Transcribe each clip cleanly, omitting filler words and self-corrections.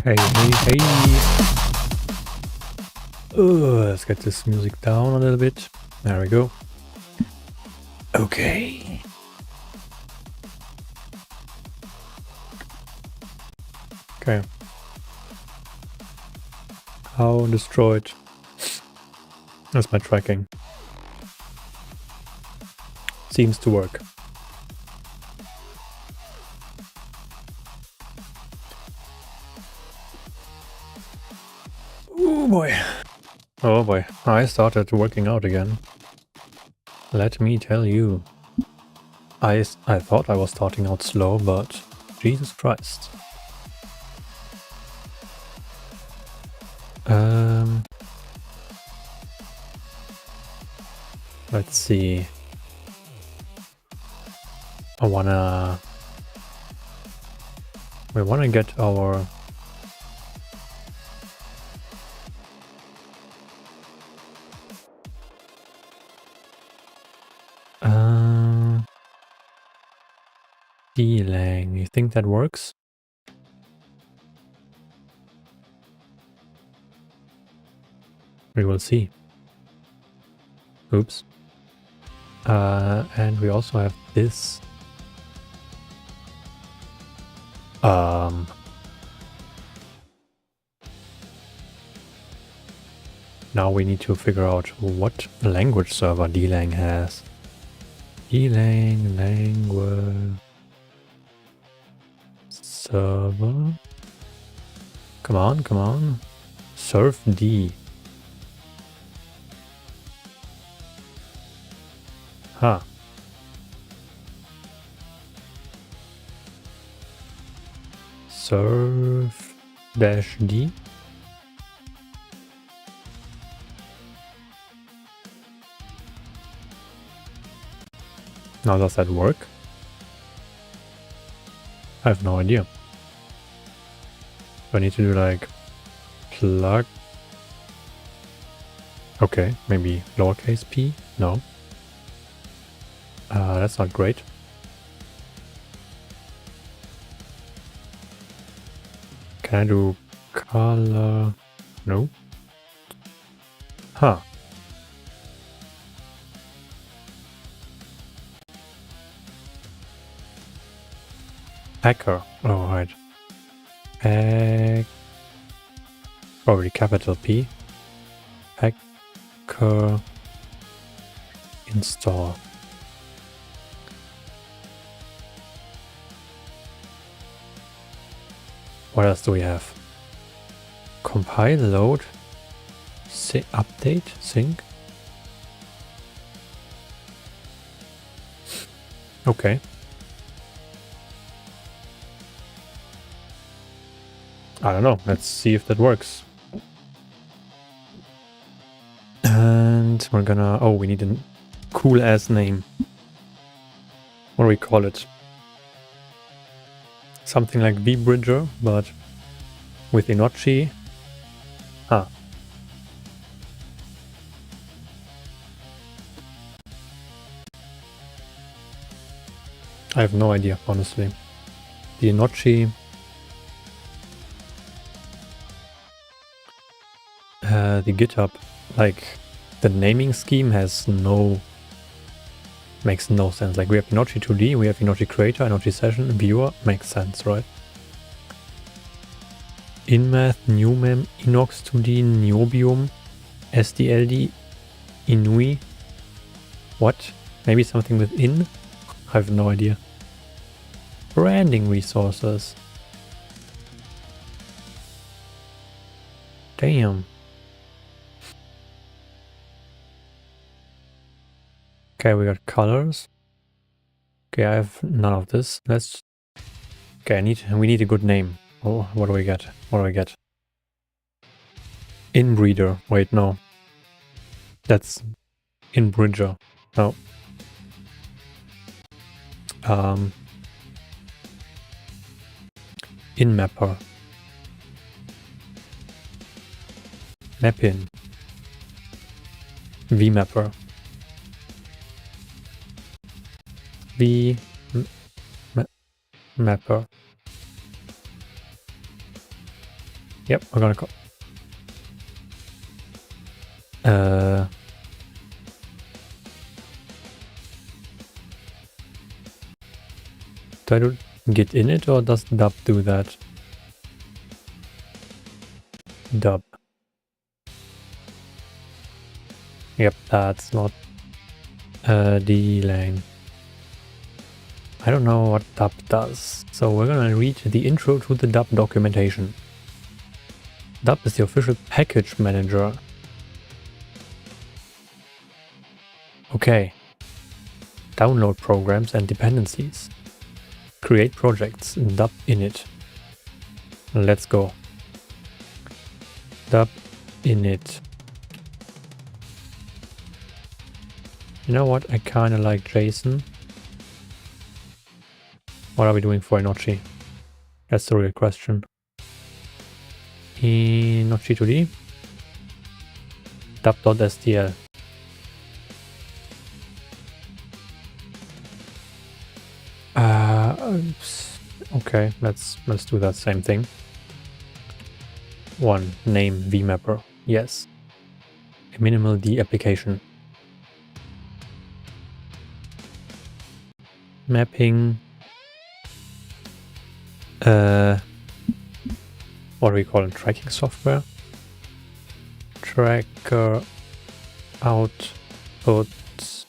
Hey, hey, hey. Let's get this music down a little bit. There we go. Okay. Okay. How destroyed? That's my tracking. Seems to work. Oh boy. Oh boy. I started working out again. Let me tell you. I thought I was starting out slow, but Jesus Christ. Let's see. We wanna get our Dlang. You think that works? We will see. Oops. And we also have this. Now we need to figure out what language server Dlang has. Dlang language server. Come on, come on. Surf D. Huh. Surf dash D. Now does that work? I have no idea. Do I need to do like plug? Okay, maybe lowercase p? No. That's not great. Can I do color? No. Huh. Hacker. Oh, right. Hack. Probably capital P. Hacker. Install. What else do we have? Compile, load, update, sync. Okay. I don't know. Let's see if that works. And we're gonna... Oh, we need a cool ass name. What do we call it? Something like VBridger, but with Inochi. Huh. I have no idea, honestly. The Inochi... the GitHub, like, the naming scheme has no... Makes no sense. Like, we have Inochi 2D, we have Inochi Creator, Inochi Session, Viewer. Makes sense, right? Inmath, Newmem, Inox 2D, Niobium, SDLD, Inui. What? Maybe something with in? I have no idea. Branding resources. Damn. Okay, we got colors. Okay, I have none of this. Let's... Okay, we need a good name. Oh, what do we get? What do we get? Inbreeder. Wait, no. That's Inbridger. No. Inmapper. Mapin. Vmapper. Mapper. Yep, we're gonna do I do git init or does dub do that? Dub. Yep, that's not Dlang. I don't know what dub does, so we're gonna read the intro to the dub documentation. Dub is the official package manager. Okay. Download programs and dependencies. Create projects in dub init. Let's go. Dub init. You know what? I kinda like JSON. What are we doing for Inochi? That's the real question. Inochi 2D. Dub.stl. Okay, let's do that same thing. One, name vmapper. Yes. A minimal D application. Mapping. What do we call it? Tracking software? Tracker outputs.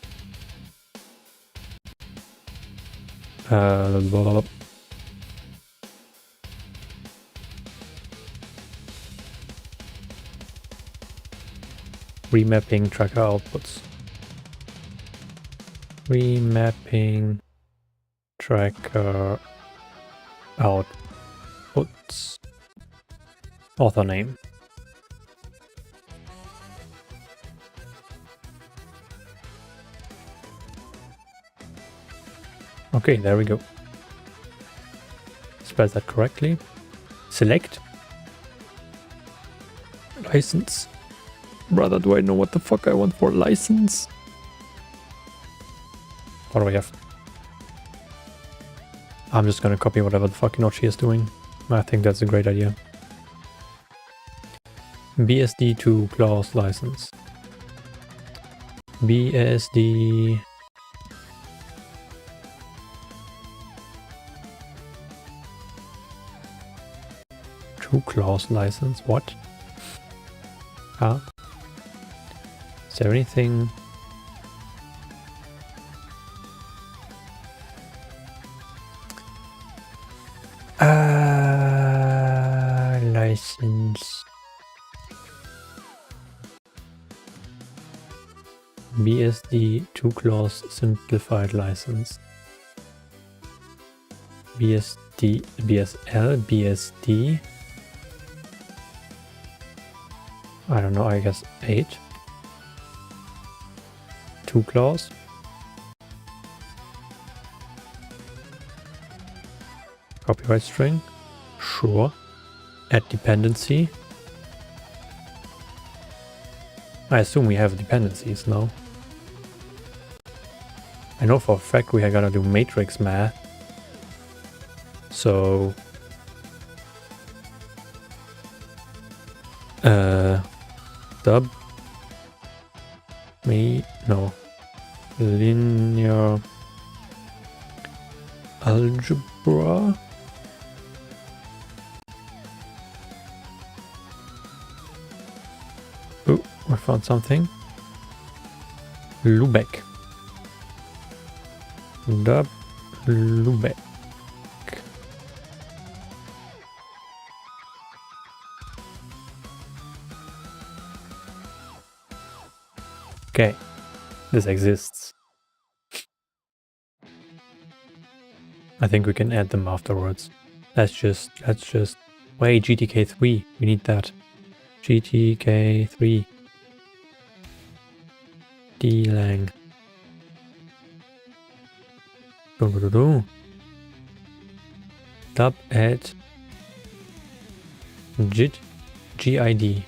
Remapping tracker outputs. Remapping tracker outputs. Author name. Okay, there we go. Spell that correctly. Select. License. Brother, do I know what the fuck I want for license? What do we have? I'm just gonna copy whatever the fuck Inochi is doing. I think that's a great idea. BSD to class license. BSD to class license. What? Huh? Is there anything? License. BSD to class simplified license. BSD, BSL, BSD. I don't know, I guess 8. 2 clause. Copyright string. Sure. Add dependency. I assume we have dependencies now. I know for a fact we are gonna do matrix math. So dub linear algebra. Oh, I found something. Lubeck. Dub Lubeck. Okay, this exists. I think we can add them afterwards. Let's just wait, GTK3, we need that. GTK3 Dlang. Dub add git gid.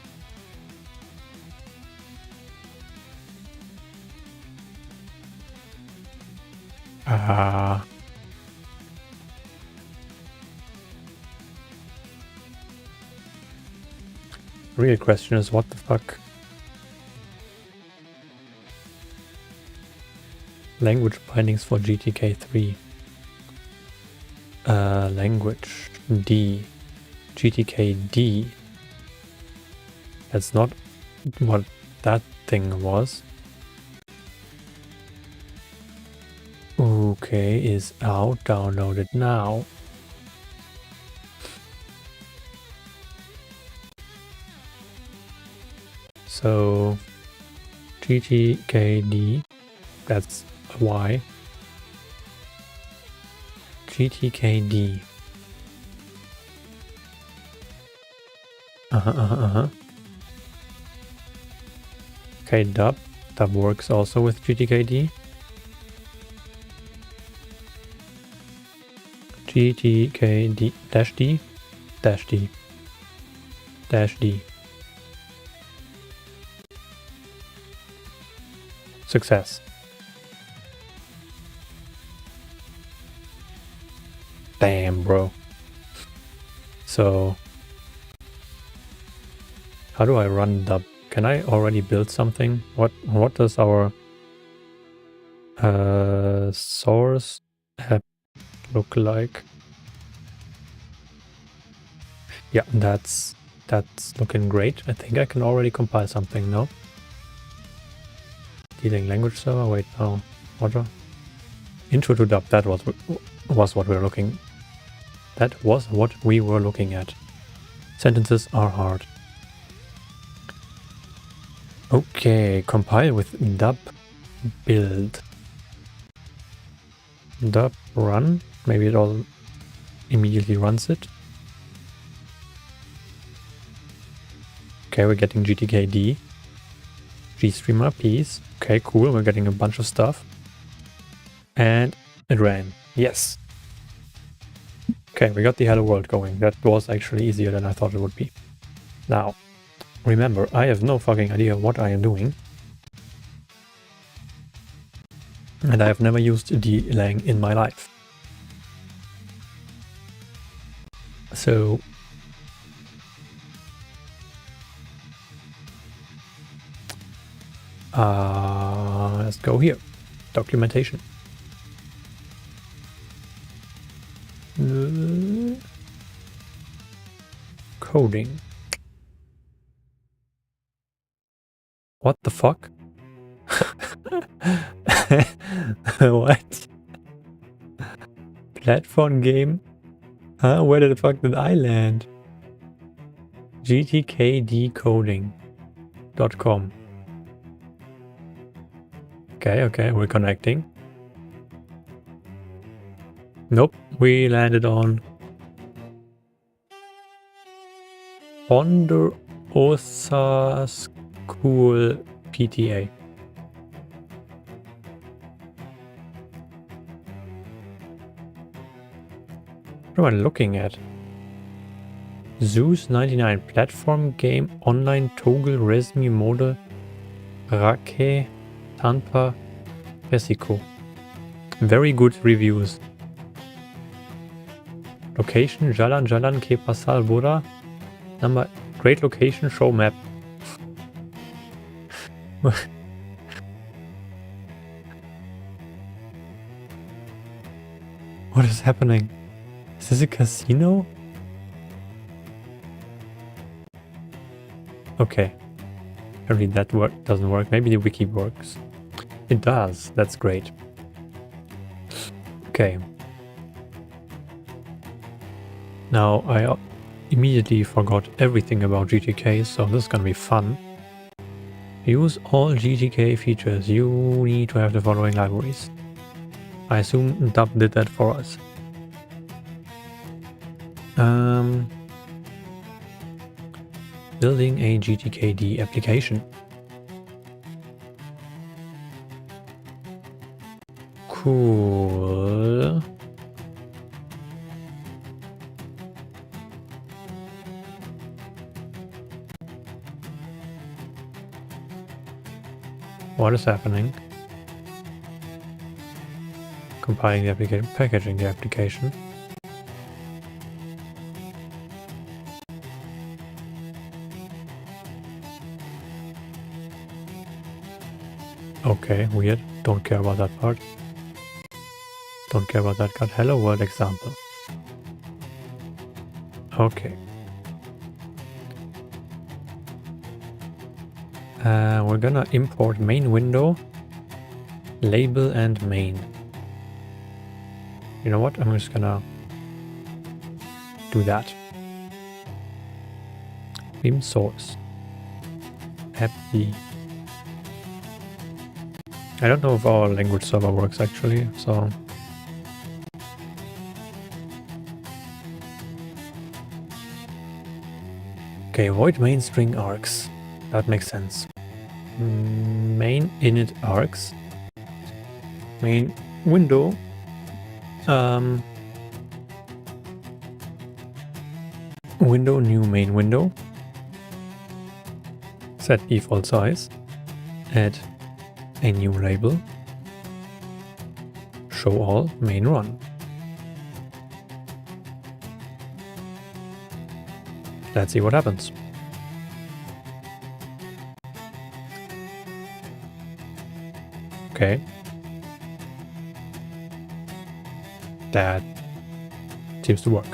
real question is what the fuck? Language bindings for GTK3. Language D. GTK-D. That's not what that thing was. Okay, is out. Download it now. So GTK-D, that's a Y. GTK-D. Okay, dub. Dub works also with GTK-D. GTK-D dash D dash D dash D. Success. Damn, bro. So how do I run dub? Can I already build something? What does our source app look like? Yeah, that's looking great. I think I can already compile something, no? Dlang language server, wait, no. What? Intro to dub, that was what we were looking. That was what we were looking at. Sentences are hard. Okay, compile with dub build. Dub run. Maybe it all immediately runs it. Okay, we're getting GTK-D. GStreamer piece. Okay, cool. We're getting a bunch of stuff. And it ran. Yes. Okay, we got the hello world going. That was actually easier than I thought it would be. Now, remember, I have no fucking idea what I am doing. And I have never used Dlang in my life. So let's go here. Documentation. Coding. What the fuck? What? Platform game? Huh? Where the fuck did I land? gtkdcoding.com. Okay, we're connecting. Nope, we landed on Ponderosa School PTA. What am I looking at? Zeus 99 platform game online toggle resume model Rake Tanpa Pesico. Very good reviews. Location Jalan ke Pasal Boda. Number great location show map. What is happening? Is this a casino? Okay. Apparently that doesn't work. Maybe the wiki works. It does. That's great. Okay. Now I immediately forgot everything about GTK, so this is gonna be fun. Use all GTK features. You need to have the following libraries. I assume dub did that for us. Building a GTK-D application. Cool. What is happening? Compiling the application, packaging the application. Okay, weird. Don't care about that part. Don't care about that card. Hello world example. Okay. We're gonna import main window, label and main. You know what? I'm just gonna do that. Beam source. Happy. I don't know if our language server works actually, so. Okay, void main string args. That makes sense. Main init args. Main window. Window new main window. Set default size. Add a new label. Show all main run. Let's see what happens. Okay. That seems to work.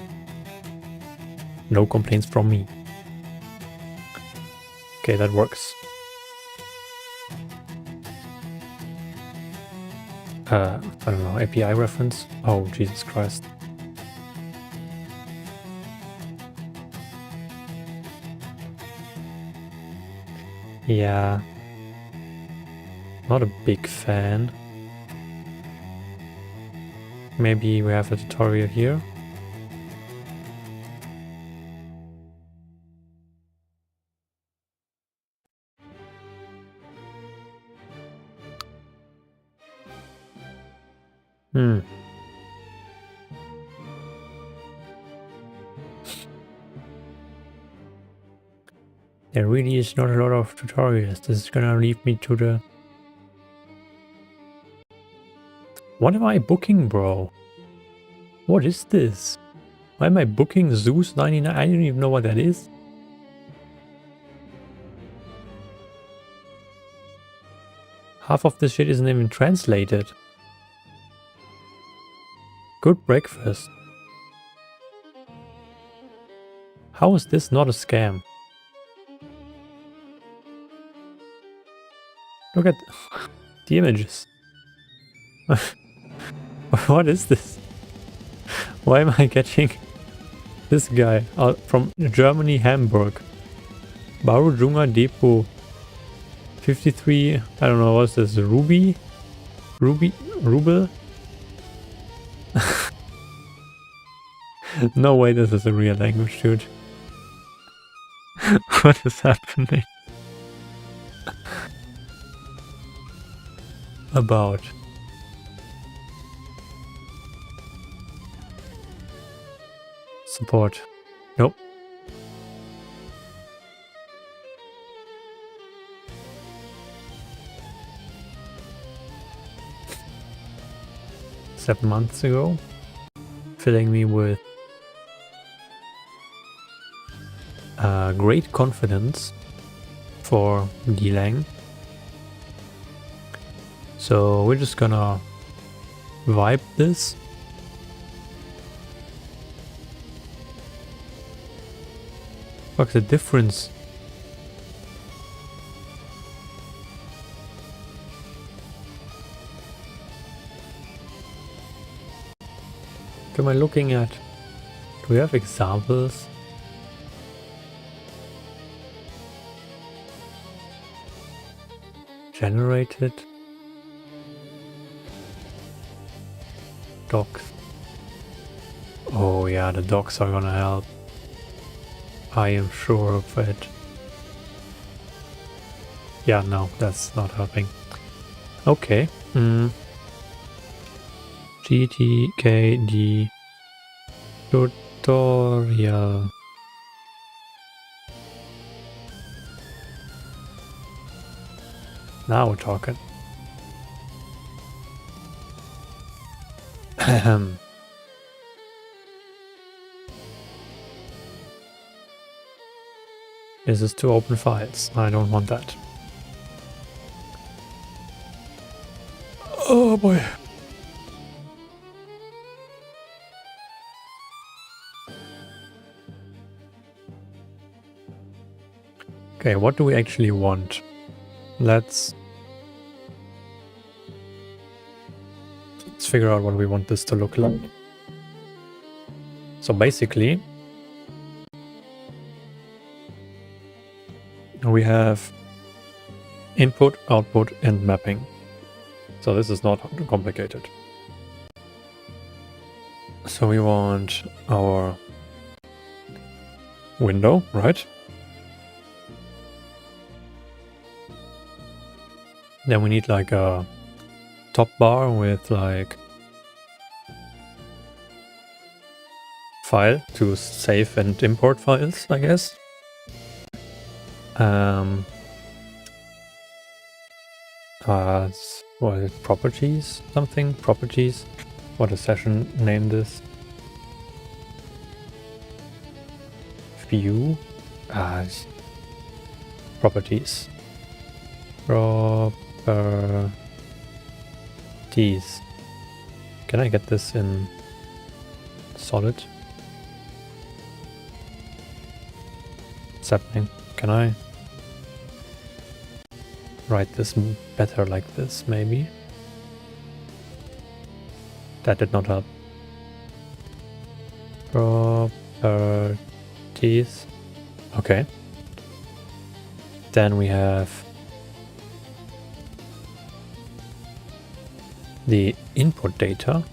No complaints from me. Okay, that works. I don't know, API reference? Oh, Jesus Christ. Yeah. Not a big fan. Maybe we have a tutorial here. There really is not a lot of tutorials. This is gonna lead me to the... What am I booking, bro? What is this? Why am I booking Zeus 99? I don't even know what that is. Half of this shit isn't even translated. Good breakfast. How is this not a scam? Look at the images. What is this? Why am I getting this guy out from Germany, Hamburg? Barujunga Depot 53, I don't know, what's this? Ruby? Ruble? No way this is a real language, dude. What is happening? About. Support. Nope. Seven months ago, filling me with great confidence for Dlang. So we're just gonna vibe this. What's the difference? What am I looking at? Do we have examples? Generated docs. Oh yeah, the docs are gonna help. I am sure of it. Yeah, no, that's not helping. Okay. GTKD tutorial. Now we're talking. This is to open files. I don't want that. Oh boy. Okay, what do we actually want? Let's figure out what we want this to look like. So basically, we have input, output, and mapping. So this is not complicated. So we want our window, right? Then we need like a top bar with like file to save and import files, I guess. What is it? Properties? Something? Properties? What a session name this? View? Properties. Properties. Can I get this in solid? What's happening? Can I write this better like this, maybe? That did not help. Properties. Okay. Then we have the input data.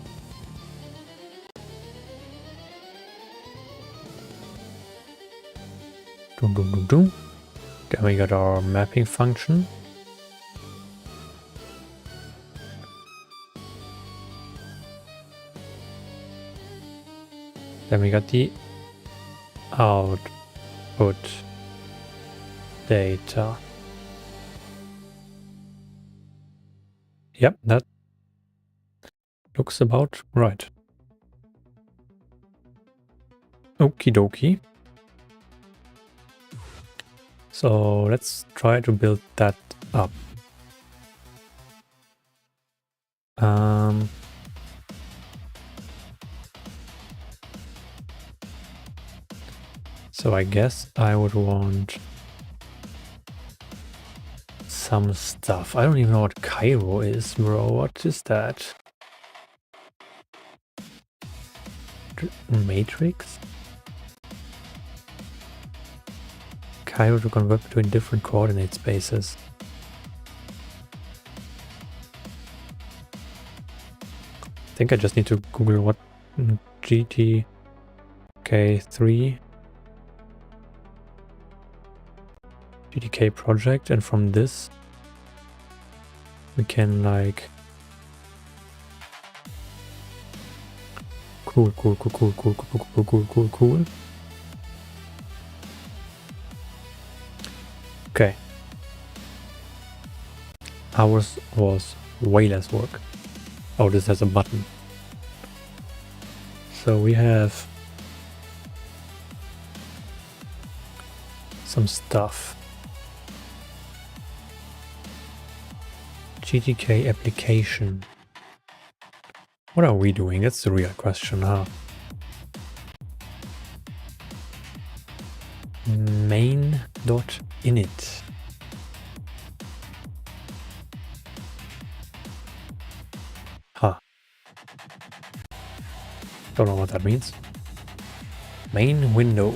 Then we got our mapping function. Then we got the output data. Yep, that looks about right. Okie dokie. So let's try to build that up. So I guess I would want some stuff. I don't even know what Cairo is, bro. What is that? Matrix? Cairo to convert between different coordinate spaces. I think I just need to Google what GTK3 GTK project, and from this we can like cool. Okay. Ours was way less work. Oh, this has a button. So we have some stuff. GTK application. What are we doing? That's the real question, huh? Main.init. Huh. Don't know what that means. Main window.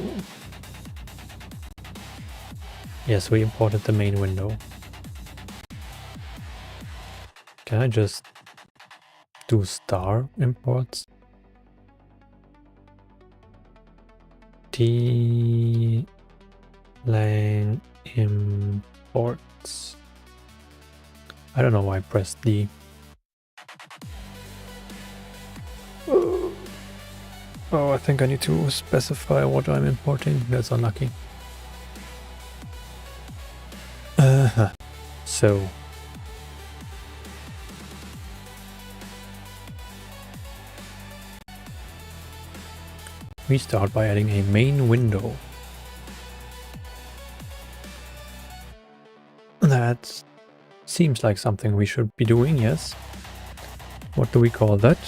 Yes, we imported the main window. Can I just do star imports? Dlang imports. I don't know why I pressed D. Oh, I think I need to specify what I'm importing. That's unlucky. So we start by adding a main window. That seems like something we should be doing, yes. What do we call that?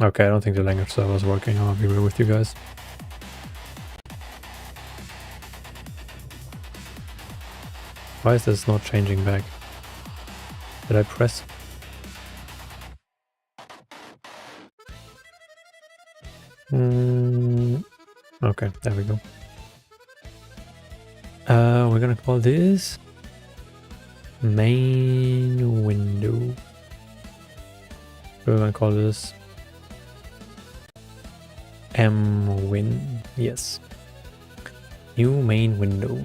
Okay, I don't think the language server is working. I'll be real with you guys. Why is this not changing back? Did I press? Okay, there we go. We're gonna call this main window. We're gonna call this mwin. Yes. New main window.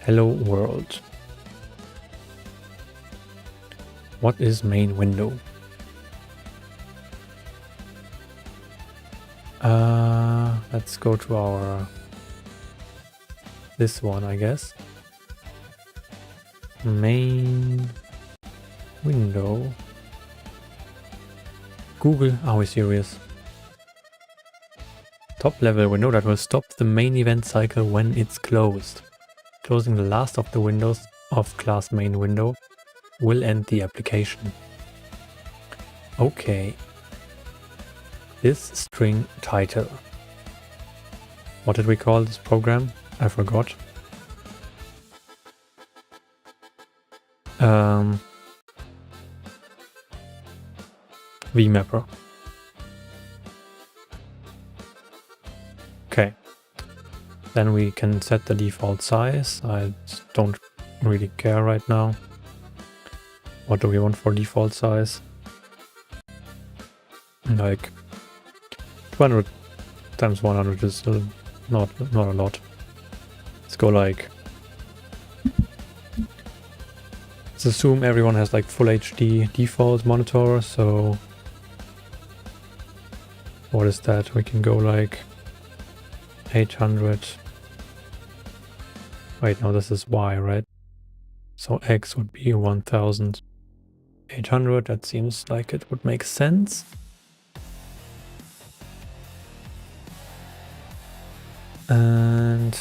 Hello world. What is main window? Let's go to our this one, I guess. Main window. Google, are we serious? Top level window that will stop the main event cycle when it's closed. Closing the last of the windows of class main window will end the application. Okay. This string title. What did we call this program? I forgot. VMapper. Okay. Then we can set the default size. I don't really care right now. What do we want for default size? Like 200 times 100 is still not a lot. Let's go like... Let's assume everyone has like full HD default monitor, so... What is that? We can go like 800. Wait, no, this is Y, right? So X would be 1800. That seems like it would make sense. And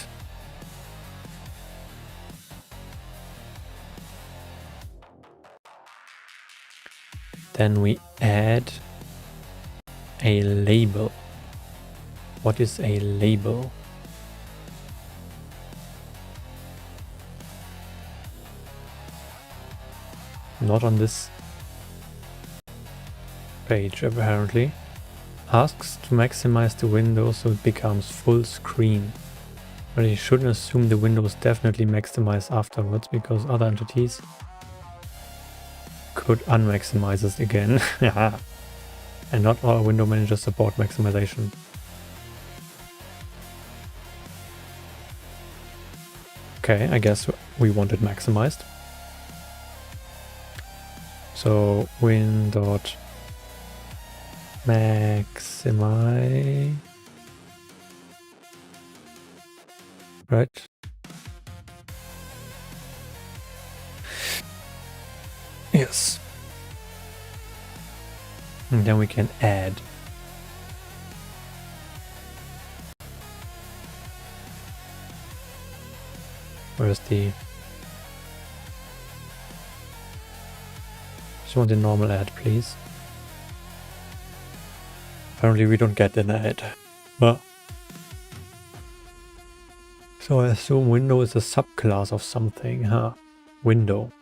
then we add a label. What is a label? Not on this page, apparently. Asks to maximize the window so it becomes full screen. But you shouldn't assume the window is definitely maximized afterwards, because other entities could unmaximize it again. And not all window managers support maximization. Okay, I guess we want it maximized. So win.maximize, right? Yes. And then we can add. Where's the... Just want the normal add, please. Apparently we don't get an add. Well, so I assume window is a subclass of something, huh? Window.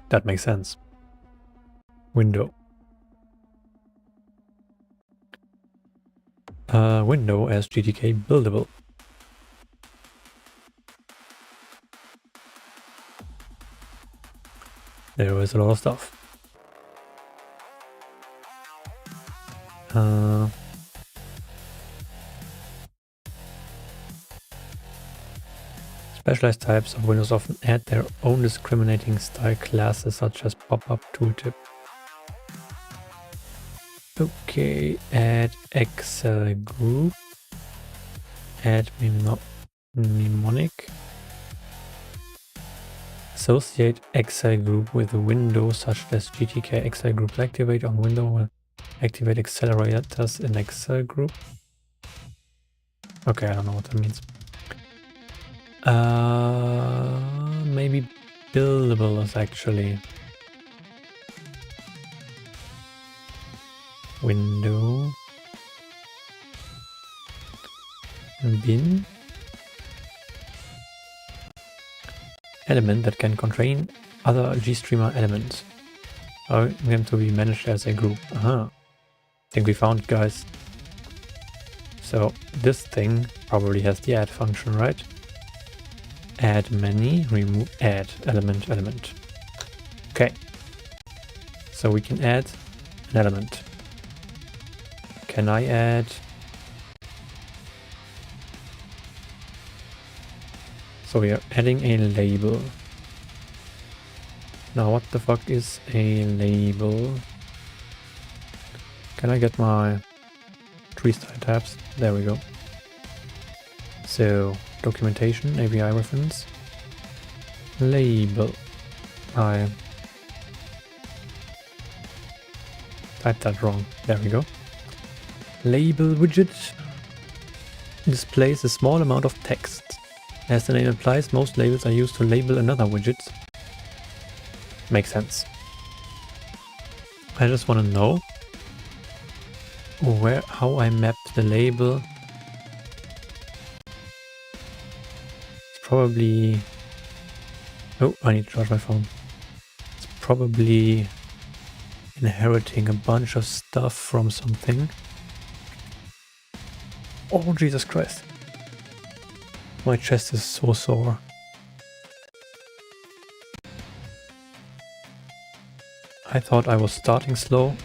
That makes sense. Window. Window as GTK buildable. There is a lot of stuff. Specialized types of windows often add their own discriminating style classes, such as pop-up tooltip. Okay, add Excel group. Add mnemonic. Associate Excel group with a window such as GTK Excel group activate on window Activate accelerators in Excel group. Okay, I don't know what that means. Maybe buildables actually. Window. Bin. Element that can contain other GStreamer elements. Are them to be managed as a group. I think we found it, guys. So this thing probably has the add function, right? Add many, remove, add, element. Okay. So we can add an element. Can I add... So we are adding a label. Now what the fuck is a label? Can I get my tree style tabs? There we go. So documentation, API reference, label. I typed that wrong. There we go. Label widget displays a small amount of text. As the name implies, most labels are used to label another widget. Makes sense. I just want to know how I map the label. It's probably... Oh, I need to charge my phone. It's probably inheriting a bunch of stuff from something. Oh, Jesus Christ. My chest is so sore. I thought I was starting slow,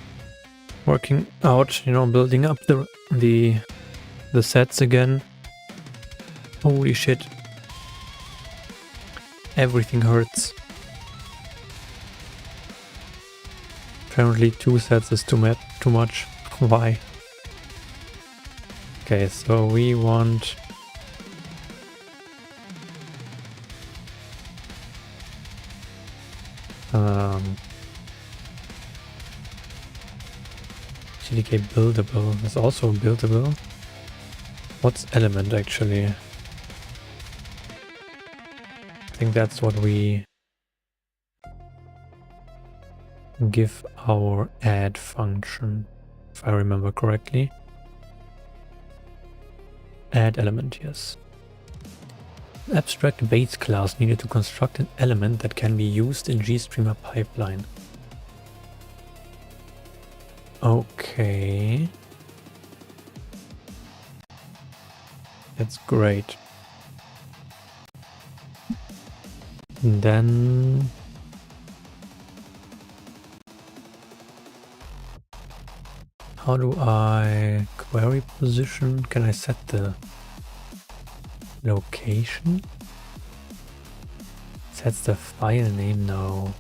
working out, you know, building up the sets again. Holy shit. Everything hurts. Apparently 2 sets is too much. Why? Okay, so we want... GDK buildable is also buildable. What's element actually? I think that's what we give our add function, if I remember correctly. Add element, yes. Abstract base class needed to construct an element that can be used in GStreamer pipeline. Okay. That's great. And then... how do I query position? Can I set the location? Sets the file name now.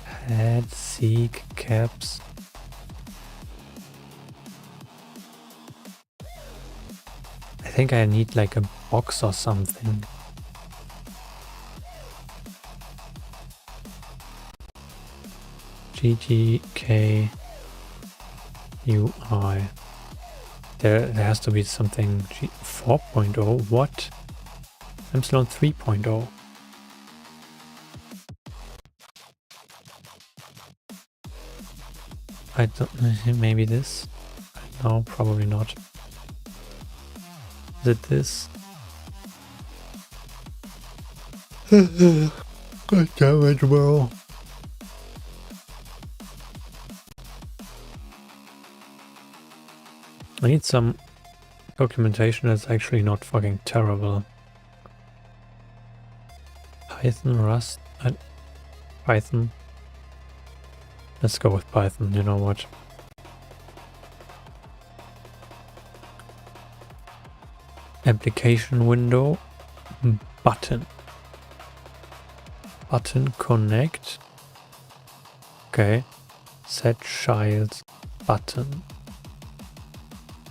Head, seek, caps. I think I need like a box or something. GTK UI. There has to be something. 4.0. What? Epsilon 3.0. I don't. Maybe this? No, probably not. Is it this? God damn it, bro. I need some documentation that's actually not fucking terrible. Python, Rust, Python. Let's go with Python, you know what? Application window, button. Button connect. Okay. Set child button.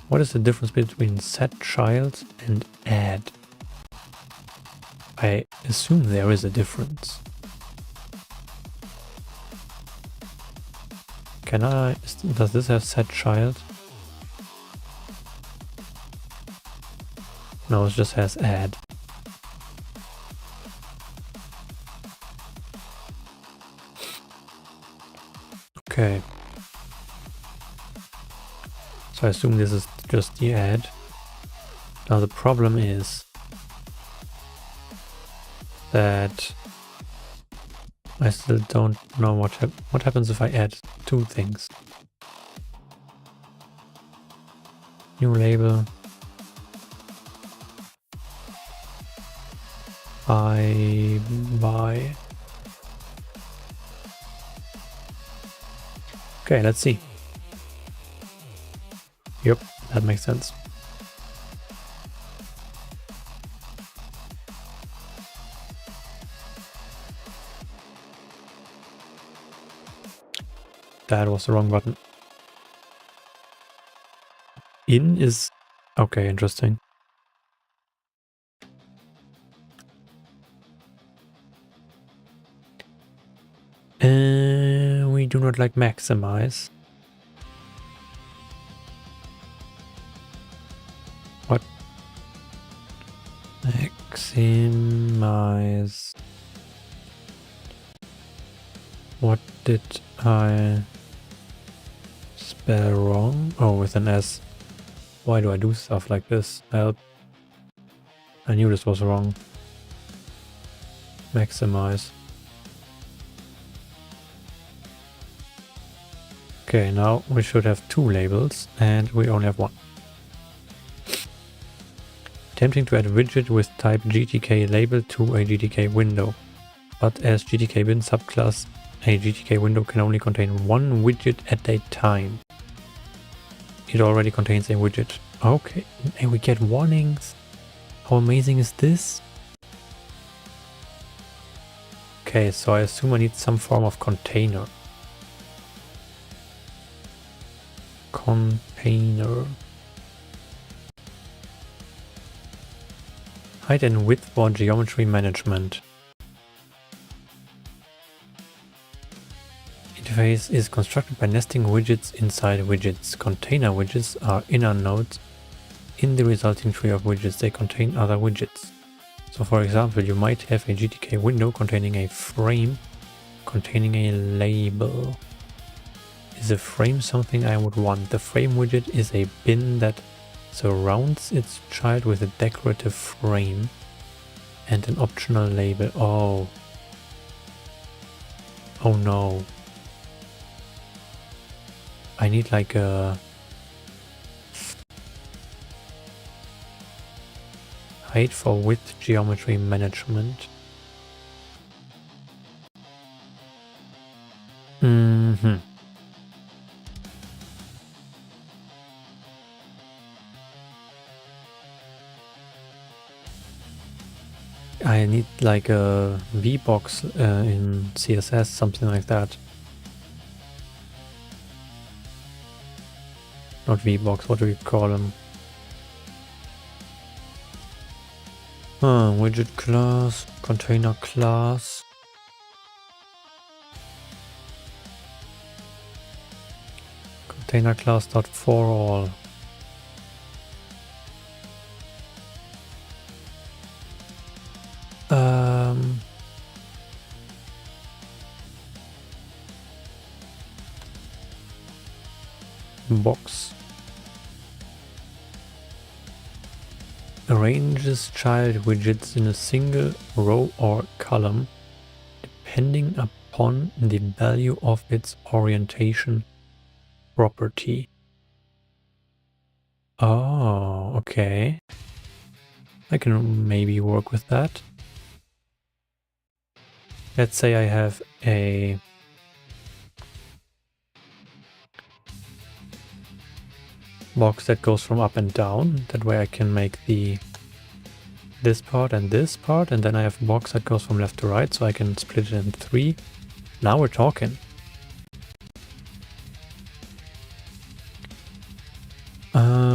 What is the difference between set child and add? I assume there is a difference. Can I... does this have set child? No, it just has add. Okay. So I assume this is just the add. Now the problem is that I still don't know what happens if I add two things. New label. Buy. Okay, let's see. Yep, that makes sense. That was the wrong button. In is... okay, interesting. We do not like maximize. What? Maximize. What did I spell wrong? Oh, with an S. Why do I do stuff like this? Help. I knew this was wrong. Maximize. Okay, now we should have two labels and we only have one. Attempting to add a widget with type GTK label to a GTK window. But as GTK bin subclass, a GTK window can only contain one widget at a time. It already contains a widget. Okay, and we get warnings. How amazing is this? Okay, so I assume I need some form of container. Container. Height and width for geometry management. Interface is constructed by nesting widgets inside widgets. Container widgets are inner nodes in the resulting tree of widgets. They contain other widgets. So for example, you might have a GTK window containing a frame containing a label. Is a frame something I would want? The frame widget is a bin that surrounds its child with a decorative frame and an optional label. Oh. Oh no. I need like a height for width geometry management. I need like a V-box in CSS, something like that. Not V-box, what do we call them? Widget class, container class. Container class dot for all. Box. Arranges child widgets in a single row or column depending upon the value of its orientation property. Oh, okay. I can maybe work with that. Let's say I have a box that goes from up and down. That way I can make this part, and then I have a box that goes from left to right, so I can split it in three. Now we're talking.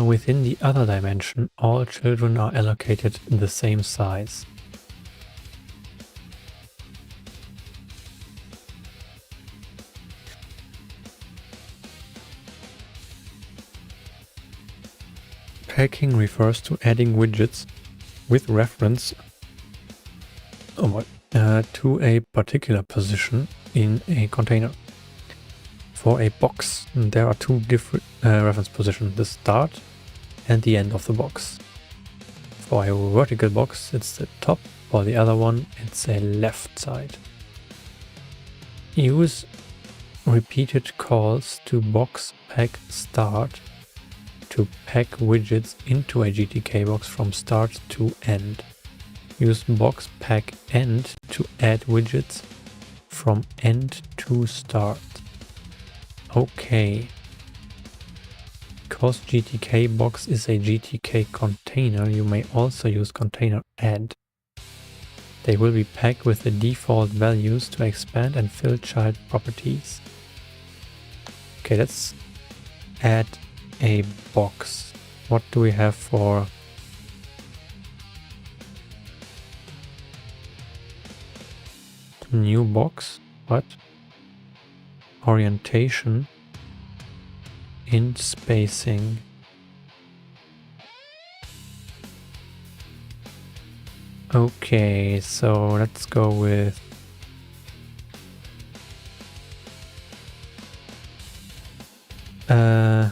Within the other dimension, all children are allocated the same size. packing refers to adding widgets with reference to a particular position in a container. For a box, there are two different reference positions, the start and the end of the box. For a vertical box, it's the top. For the other one, it's a left side. Use repeated calls to box pack start to pack widgets into a GTK box from start to end. Use box pack end to add widgets from end to start. Okay. Because GTK box is a GTK container, you may also use container add. They will be packed with the default values to expand and fill child properties. Okay, let's add a box. What do we have for new box? What? Orientation in spacing. Okay, so let's go with how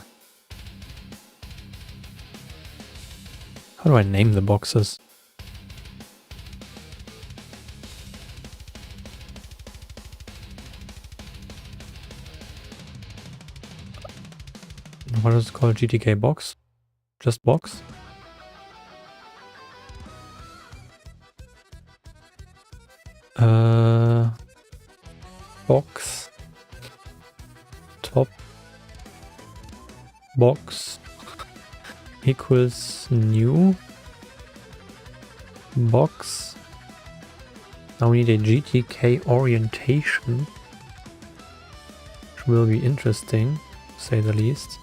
do I name the boxes? What is it called? GTK box? Just box? Box. Top. Box. Equals new. Box. Now we need a GTK orientation. Which will be interesting, to say the least.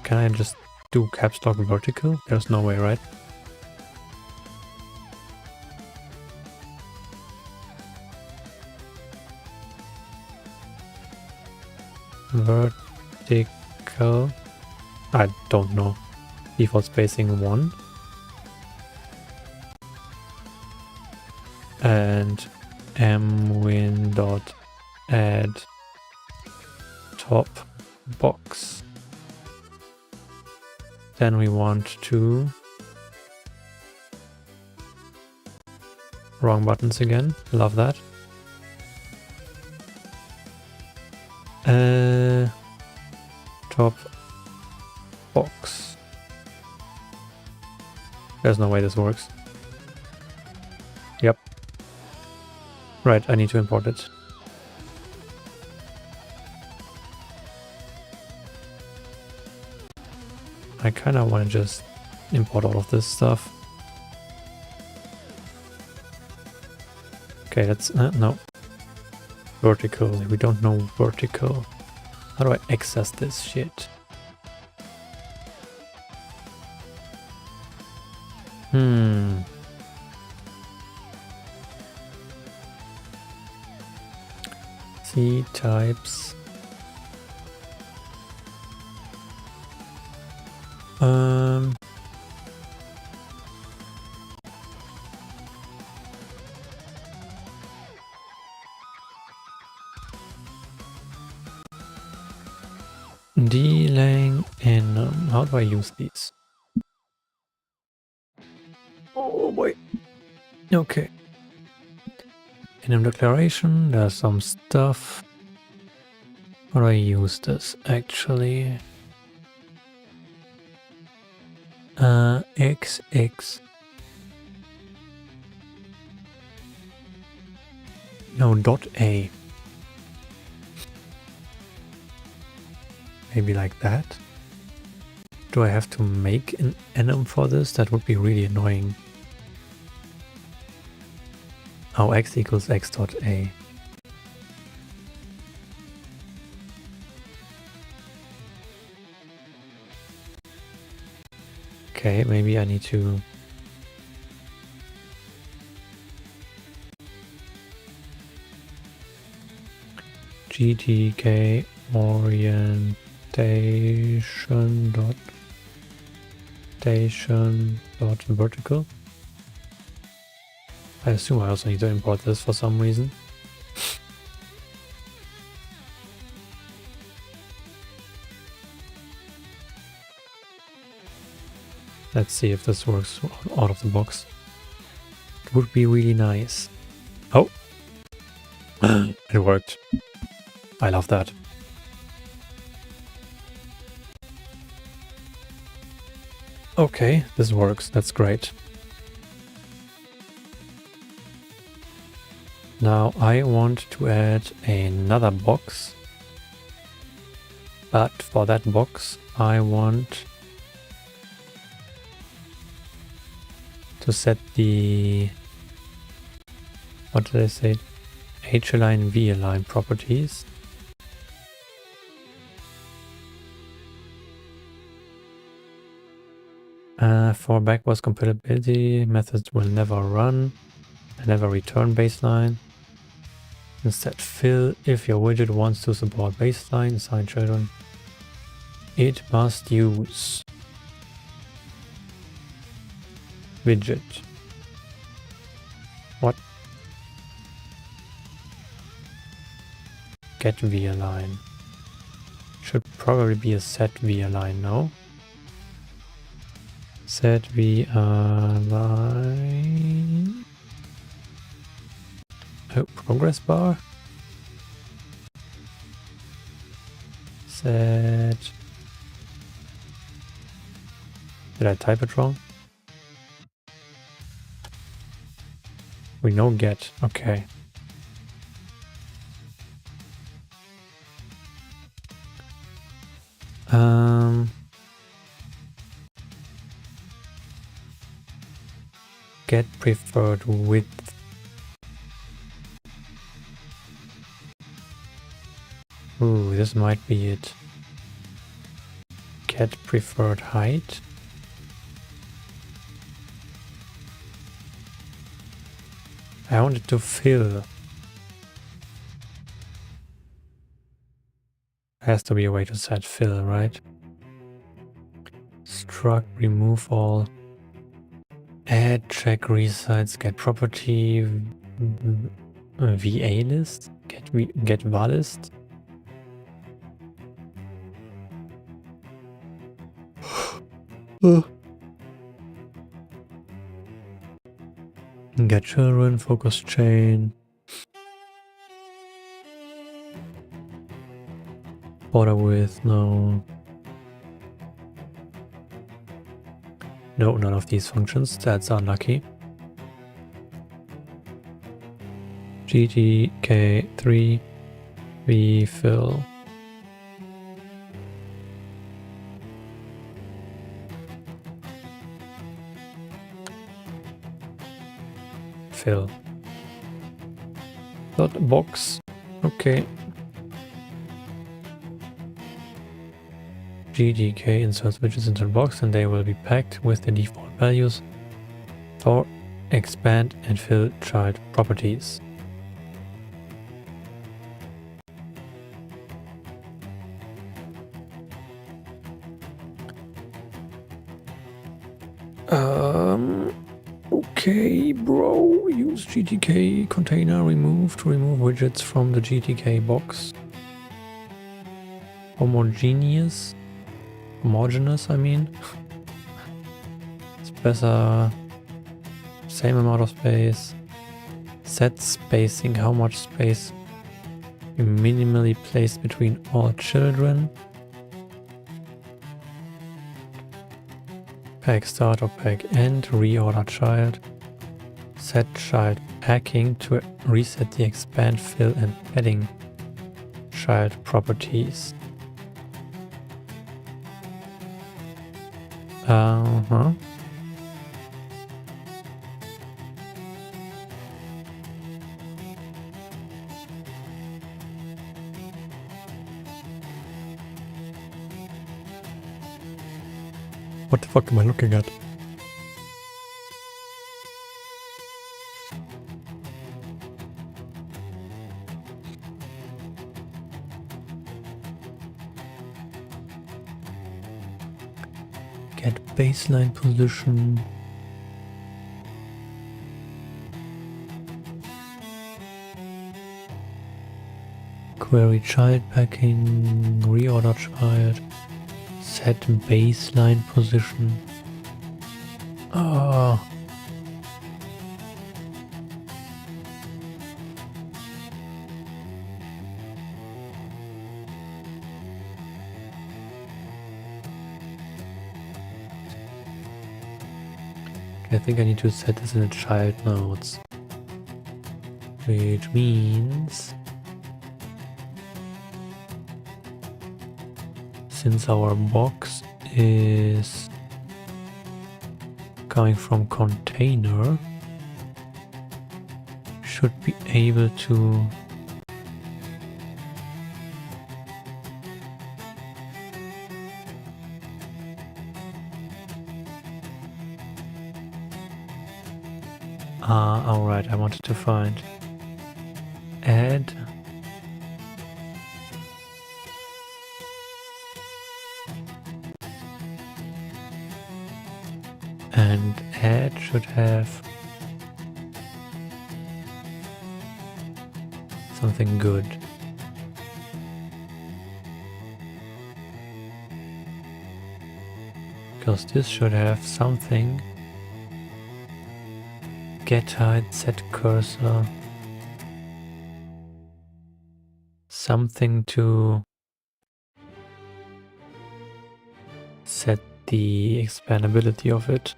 Can I just do caps lock vertical? There's no way, right? Vertical. I don't know. Default spacing 1. And mwin dot add top box. Then we want to wrong buttons again. Love that. Top box. There's no way this works. Yep. Right, I need to import it. I kind of want to just import all of this stuff. Okay, let's... no. Vertical. We don't know vertical. How do I access this shit? C types. Dlang enum. How do I use these? Oh boy. Okay. Enum declaration. There's some stuff. How do I use this actually? XX. No, dot A. Maybe like that. Do I have to make an enum for this? That would be really annoying. Oh, x equals x dot A. Okay, maybe I need to GTK orientation.vertical. I assume I also need to import this for some reason. Let's see if this works out of the box. It would be really nice. Oh! It worked. I love that. Okay, this works. That's great. Now I want to add another box. But for that box I want to set the, what did I say, H-align, V-align properties. For backwards compatibility, methods will never run and never return baseline. Instead, fill if your widget wants to support baseline, assign children. It must use widget. What? Get V-align. Should probably be a set V-align, no? Set V-align. Oh, progress bar. Set. Did I type it wrong? We know get. Okay. Get preferred width. Ooh, this might be it. Get preferred height. I wanted to fill. Has to be a way to set fill, right? Struct, remove all. Add, check, resize, get property, VA list, get var list. Get children, focus chain. Border width, no. No, none of these functions. That's unlucky. GTK3 V fill. Fill. Dot box. Okay. GTK inserts widgets into the box and they will be packed with the default values for expand and fill child properties. Okay, bro. Use GTK container remove to remove widgets from the GTK box. Homogeneous, I mean. It's better. Same amount of space. Set spacing, how much space you minimally placed between all children. Pack start or pack end, reorder child. Set child packing to reset the expand, fill and padding child properties. What the fuck am I looking at? Get baseline position. Query child packing, reorder child, set baseline position. Oh. I think I need to set this in the child nodes, which means since our box is coming from container, should be able to alright, I wanted to find add and add should have something good. Because this should have something. Get height, set cursor. Something to set the expandability of it.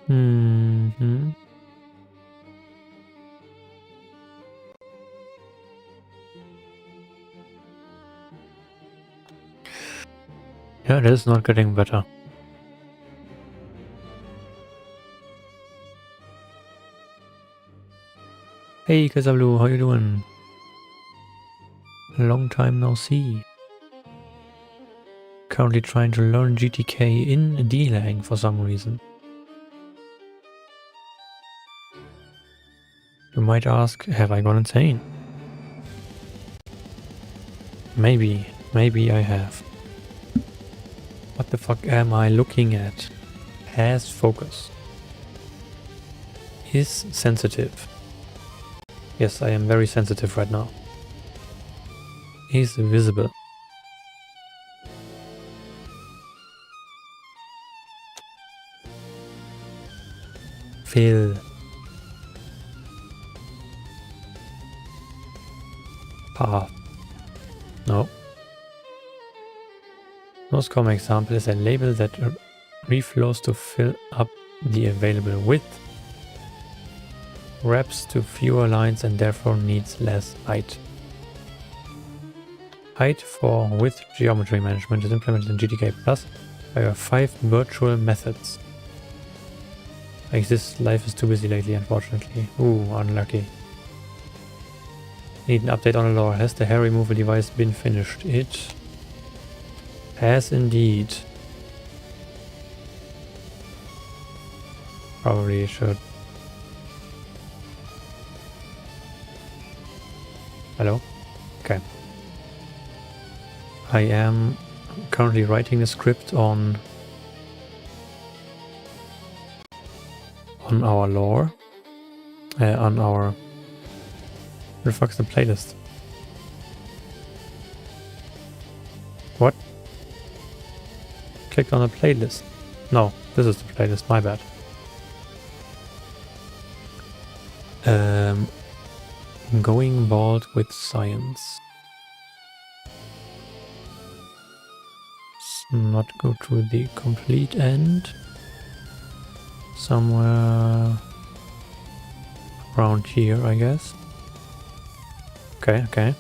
Mm-hmm. Yeah, it is not getting better. Hey Kazablu, how you doing? Long time no see. Currently trying to learn GTK in Dlang for some reason. You might ask, have I gone insane? Maybe I have. What the fuck am I looking at? Has focus. Is sensitive. Yes, I am very sensitive right now. Is visible. Fill. Path. No. Most common example is a label that reflows to fill up the available width, wraps to fewer lines and therefore needs less height. Height for width geometry management is implemented in GTK Plus by 5 virtual methods. Like this life is too busy lately, unfortunately. Ooh, unlucky. Need an update on the lore. Has the hair removal device been finished? It has indeed. Probably should. Hello? Okay. I am currently writing a script on our lore. On our... Where the fuck's the playlist? What? Clicked on a playlist. No, this is the playlist, my bad. Going bald with science. Let's not go to the complete end. Somewhere around here, I guess. Okay, okay.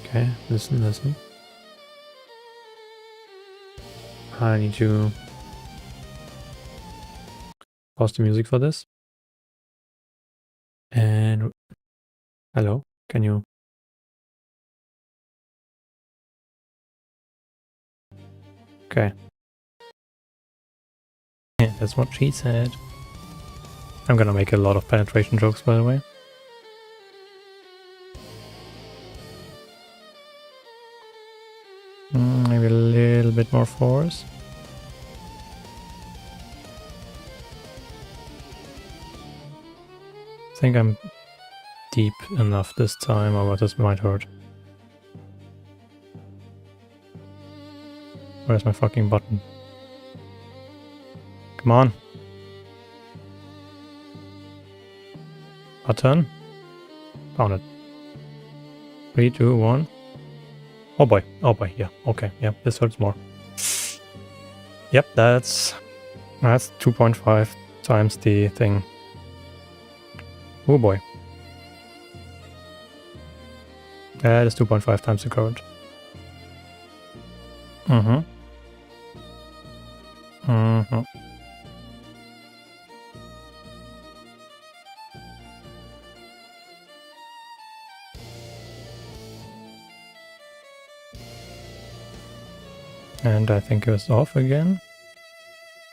Okay, listen. I need to pause the music for this. And hello, can you? Okay. Yeah, that's what she said. I'm gonna make a lot of penetration jokes, by the way. Maybe a little bit more force. I think I'm deep enough this time, or this might hurt. Where's my fucking button? Come on. Button. Found it. 3, 2, 1. Oh boy. Oh boy. Yeah. Okay. Yeah. This hurts more. Yep. That's 2.5 times the thing. Oh boy. That is 2.5 times the current. Mm-hmm. Mm-hmm. And I think it was off again.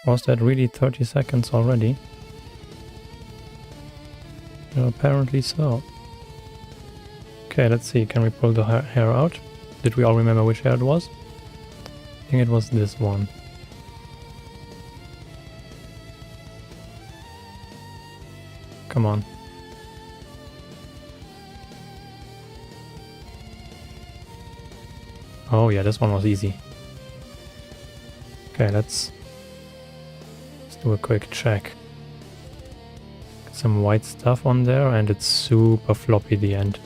Was that really 30 seconds already? Well, apparently so. Okay, let's see. Can we pull the hair out? Did we all remember which hair it was? I think it was this one. Come on. Oh yeah, this one was easy. Okay, let's do a quick check. Get some white stuff on there, and it's super floppy, the end.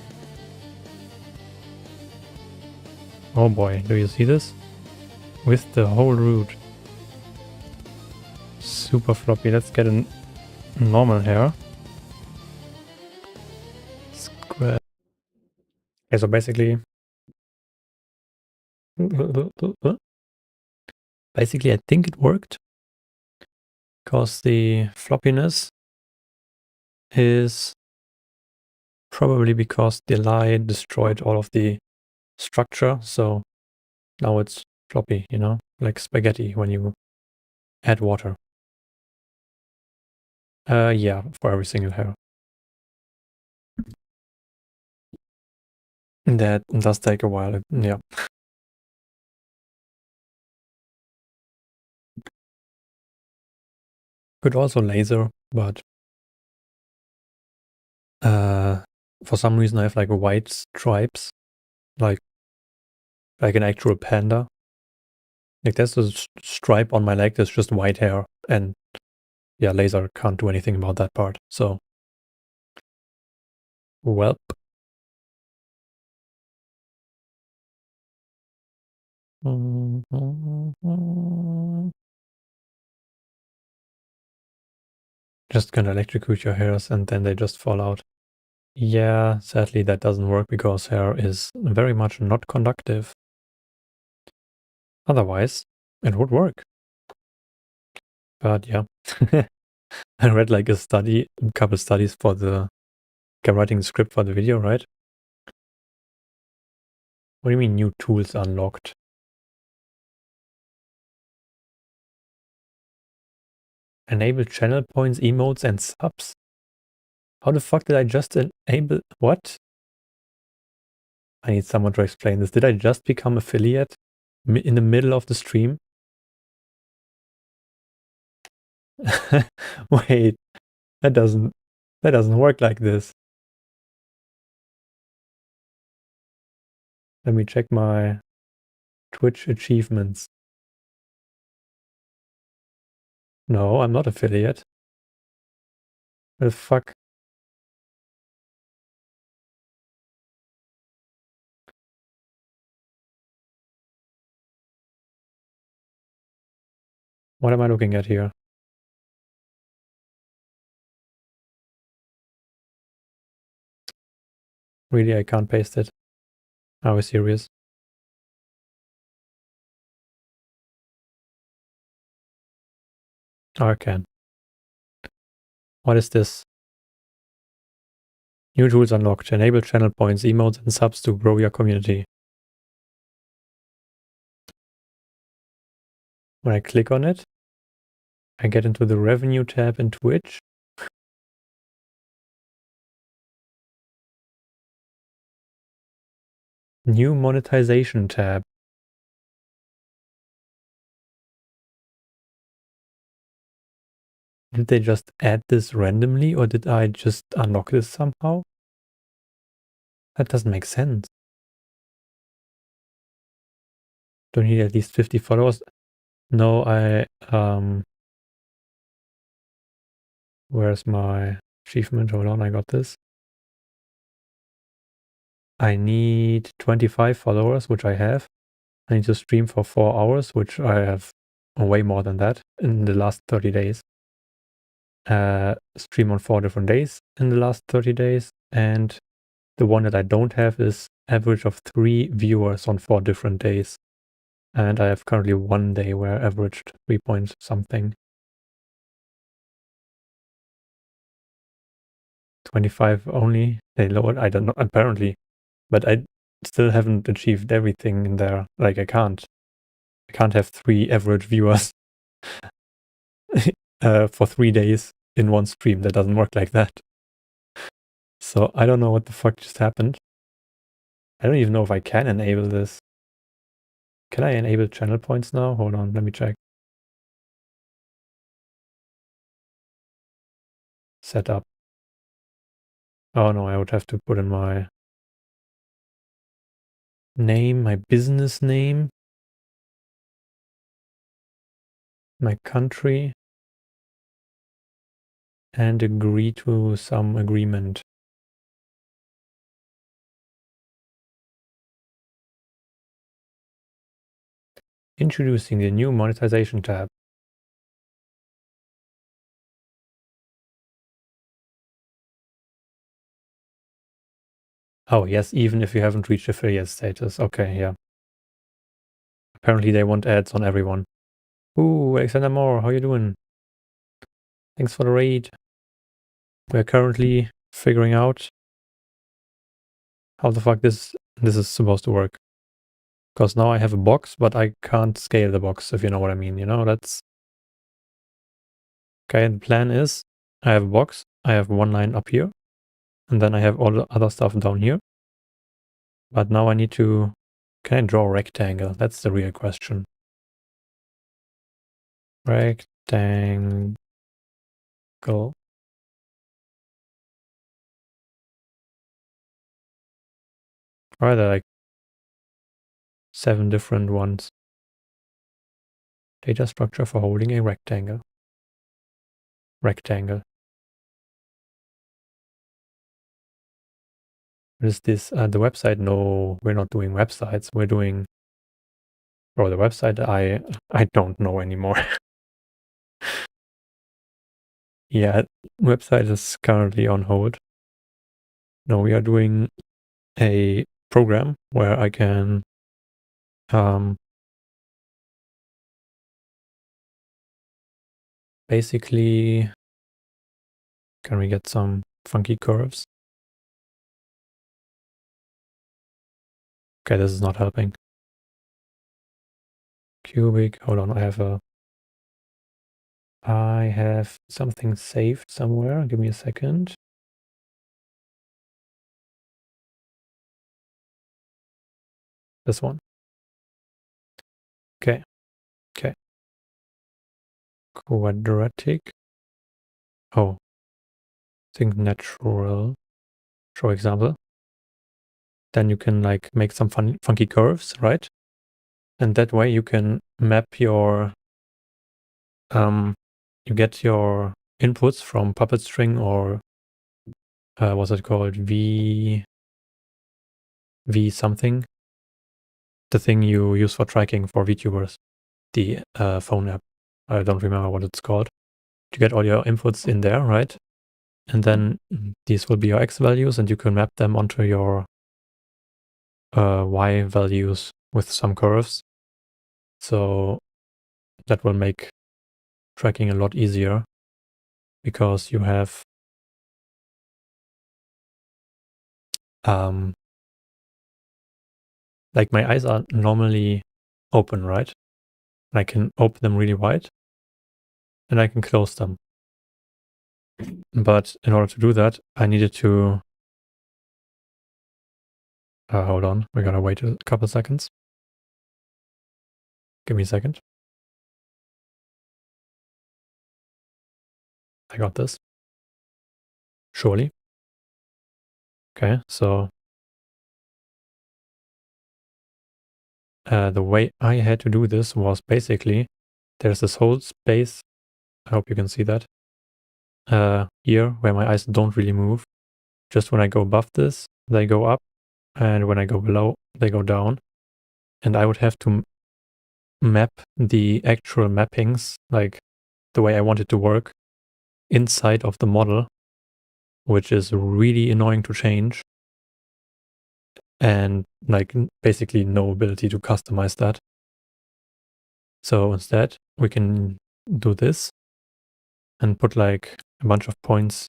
Oh boy, do you see this? With the whole root. Super floppy. Let's get a normal hair. Square. Okay, so basically... Basically, I think it worked. Because the floppiness is probably because the lie destroyed all of the structure, so now it's floppy, you know, like spaghetti when you add water. Yeah, for every single hair. That does take a while, yeah. Could also laser, but for some reason I have like white stripes, like an actual panda. Like there's a stripe on my leg that's just white hair, and yeah, laser can't do anything about that part, so welp. Just gonna electrocute your hairs and then they just fall out. Yeah, sadly that doesn't work because hair is very much not conductive. Otherwise, it would work. But yeah, I read like a couple studies for the writing the script for the video, right? What do you mean new tools unlocked? Enable channel points, emotes, and subs? How the fuck did I just enable... What? I need someone to explain this. Did I just become affiliate in the middle of the stream? Wait, that doesn't work like this. Let me check my Twitch achievements. No, I'm not affiliate. What the fuck? What am I looking at here? Really, I can't paste it. Are we serious? Oh, I can. What is this? New tools unlocked. Enable channel points, emotes, and subs to grow your community. When I click on it, I get into the revenue tab in Twitch. New monetization tab. Did they just add this randomly, or did I just unlock this somehow? That doesn't make sense. Don't need at least 50 followers. No, where's my achievement? Hold on, I got this. I need 25 followers, which I have. I need to stream for 4 hours, which I have way more than that in the last 30 days. Stream on 4 different days in the last 30 days. And the one that I don't have is average of 3 viewers on 4 different days. And I have currently 1 day where I averaged 3 point something. 25 only. They lowered, I don't know, apparently. But I still haven't achieved everything in there. Like, I can't have 3 average viewers for 3 days in one stream. That doesn't work like that. So I don't know what the fuck just happened. I don't even know if I can enable this. Can I enable channel points now? Hold on, let me check. Setup. Oh no, I would have to put in my name, my business name, my country, and agree to some agreement. Introducing the new monetization tab. Oh yes, even if you haven't reached affiliate status. Okay, yeah. Apparently they want ads on everyone. Ooh, Alexander Moore, how you doing? Thanks for the raid. We're currently figuring out how the fuck this is supposed to work. Because now I have a box, but I can't scale the box, if you know what I mean. You know, that's... Okay, the plan is I have a box, I have one line up here, and then I have all the other stuff down here. But now I need to... Can I draw a rectangle? That's the real question. Rectangle. Or are there like 7 different ones? Data structure for holding a rectangle. Rectangle. What is this? The website? No, we're not doing websites. We're doing... Or the website, I don't know anymore. Yeah, website is currently on hold. No, we are doing a program where I can basically... Can we get some funky curves? Okay, this is not helping. Cubic, hold on, I have something saved somewhere. Give me a second. This one. Okay. Okay. Quadratic. Oh. Think natural. Show example. Then you can like make some funky curves, right? And that way you can map your you get your inputs from Puppet String or what's it called? V something. The thing you use for tracking for VTubers. The phone app. I don't remember what it's called. You get all your inputs in there, right? And then these will be your X values, and you can map them onto your Y values with some curves. So that will make tracking a lot easier because you have like my eyes are normally open, right? I can open them really wide and I can close them. But in order to do that, I needed to Hold on, we gotta wait a couple seconds. Give me a second. I got this. Surely. Okay, so the way I had to do this was basically there's this whole space. I hope you can see that. Here where my eyes don't really move. Just when I go above this, they go up, and when I go below, they go down. And I would have to map the actual mappings, like the way I want it to work, inside of the model, which is really annoying to change. And like basically no ability to customize that. So instead, we can do this and put like a bunch of points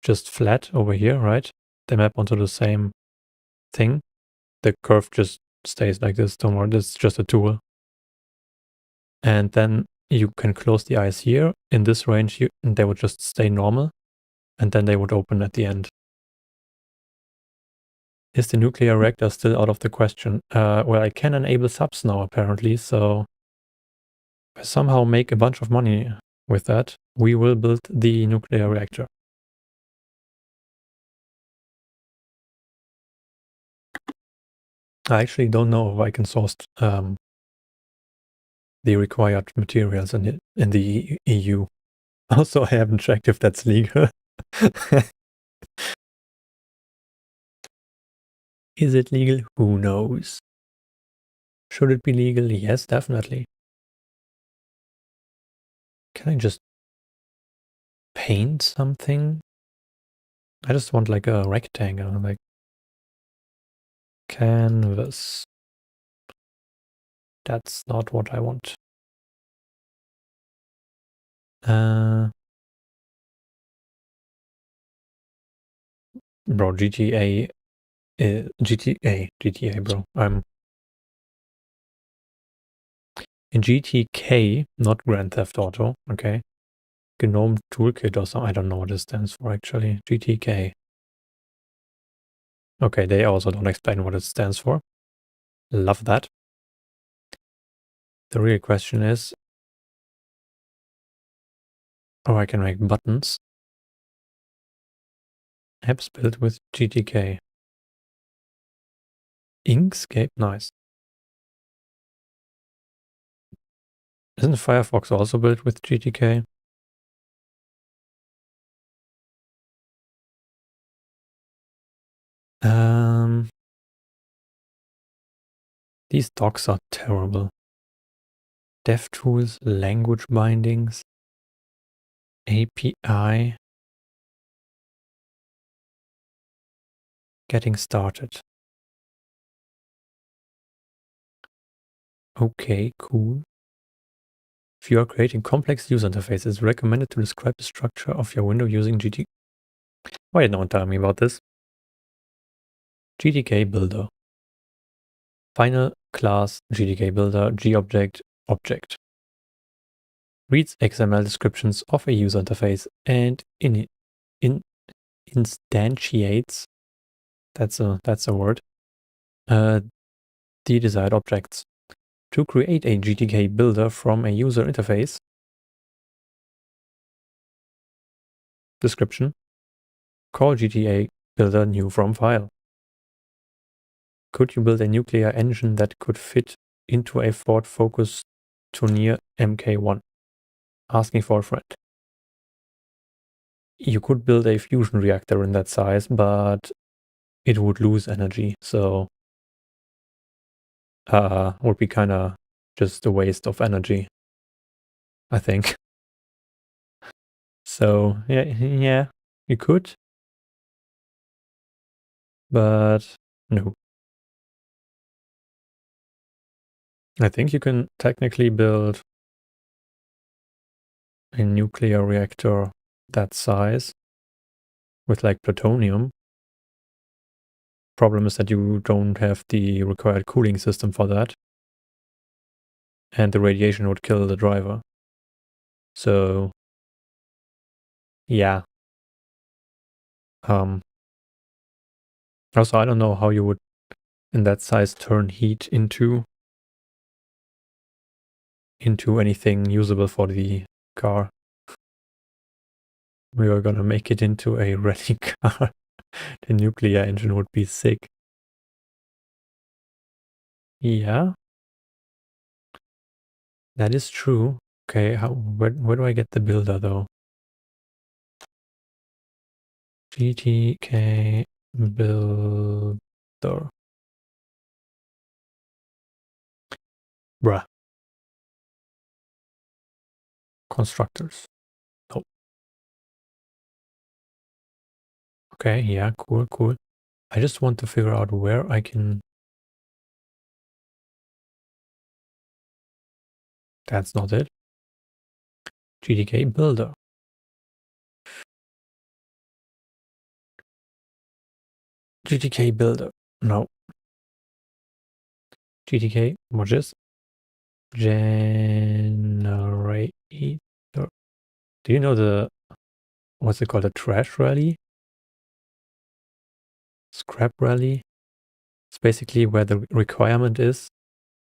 just flat over here, right? They map onto the same thing. The curve just stays like this. Don't worry, this is just a tool. And then you can close the eyes here. In this range, they would just stay normal. And then they would open at the end. Is the nuclear reactor still out of the question? Well, I can enable subs now, apparently. So if I somehow make a bunch of money with that, we will build the nuclear reactor. I actually don't know if I can source the required materials in the EU. Also, I haven't checked if that's legal. Is it legal? Who knows? Should it be legal? Yes, definitely. Can I just paint something? I just want like a rectangle, like canvas. That's not what I want. Bro, GTA, bro. I'm in GTK, not Grand Theft Auto, okay? GNOME Toolkit or something. I don't know what it stands for actually. GTK. Okay, they also don't explain what it stands for. Love that. The real question is, oh, I can make buttons. Apps built with GTK. Inkscape, nice. Isn't Firefox also built with GTK? These docs are terrible. DevTools, language bindings, API. Getting started. Okay, cool. If you are creating complex user interfaces, it's recommended to describe the structure of your window using GTK. Wait, no one tell me about this. GTK Builder. Final class GTK Builder GObject object. Reads XML descriptions of a user interface and instantiates, that's a word, the desired objects. To create a GTK builder from a user interface, description, call GTA builder new from file. Could you build a nuclear engine that could fit into a Ford Focus Touring Mk1? Asking for a friend. You could build a fusion reactor in that size, but it would lose energy, so would be kind of just a waste of energy, I think. So yeah, you could, but no. I think you can technically build a nuclear reactor that size with like plutonium. Problem is that you don't have the required cooling system for that. And the radiation would kill the driver. So yeah. Also, I don't know how you would in that size turn heat into anything usable for the car. We are gonna make it into a rally car. The nuclear engine would be sick. Yeah, that is true. Okay, where do I get the builder though? GTK builder. Bruh. Constructors. Oh. Okay, yeah, cool, cool. I just want to figure out where I can... That's not it. GTK builder. GTK builder. No. GTK, watch this. Generator. Do you know the... What's it called? A trash rally? Scrap rally? It's basically where the requirement is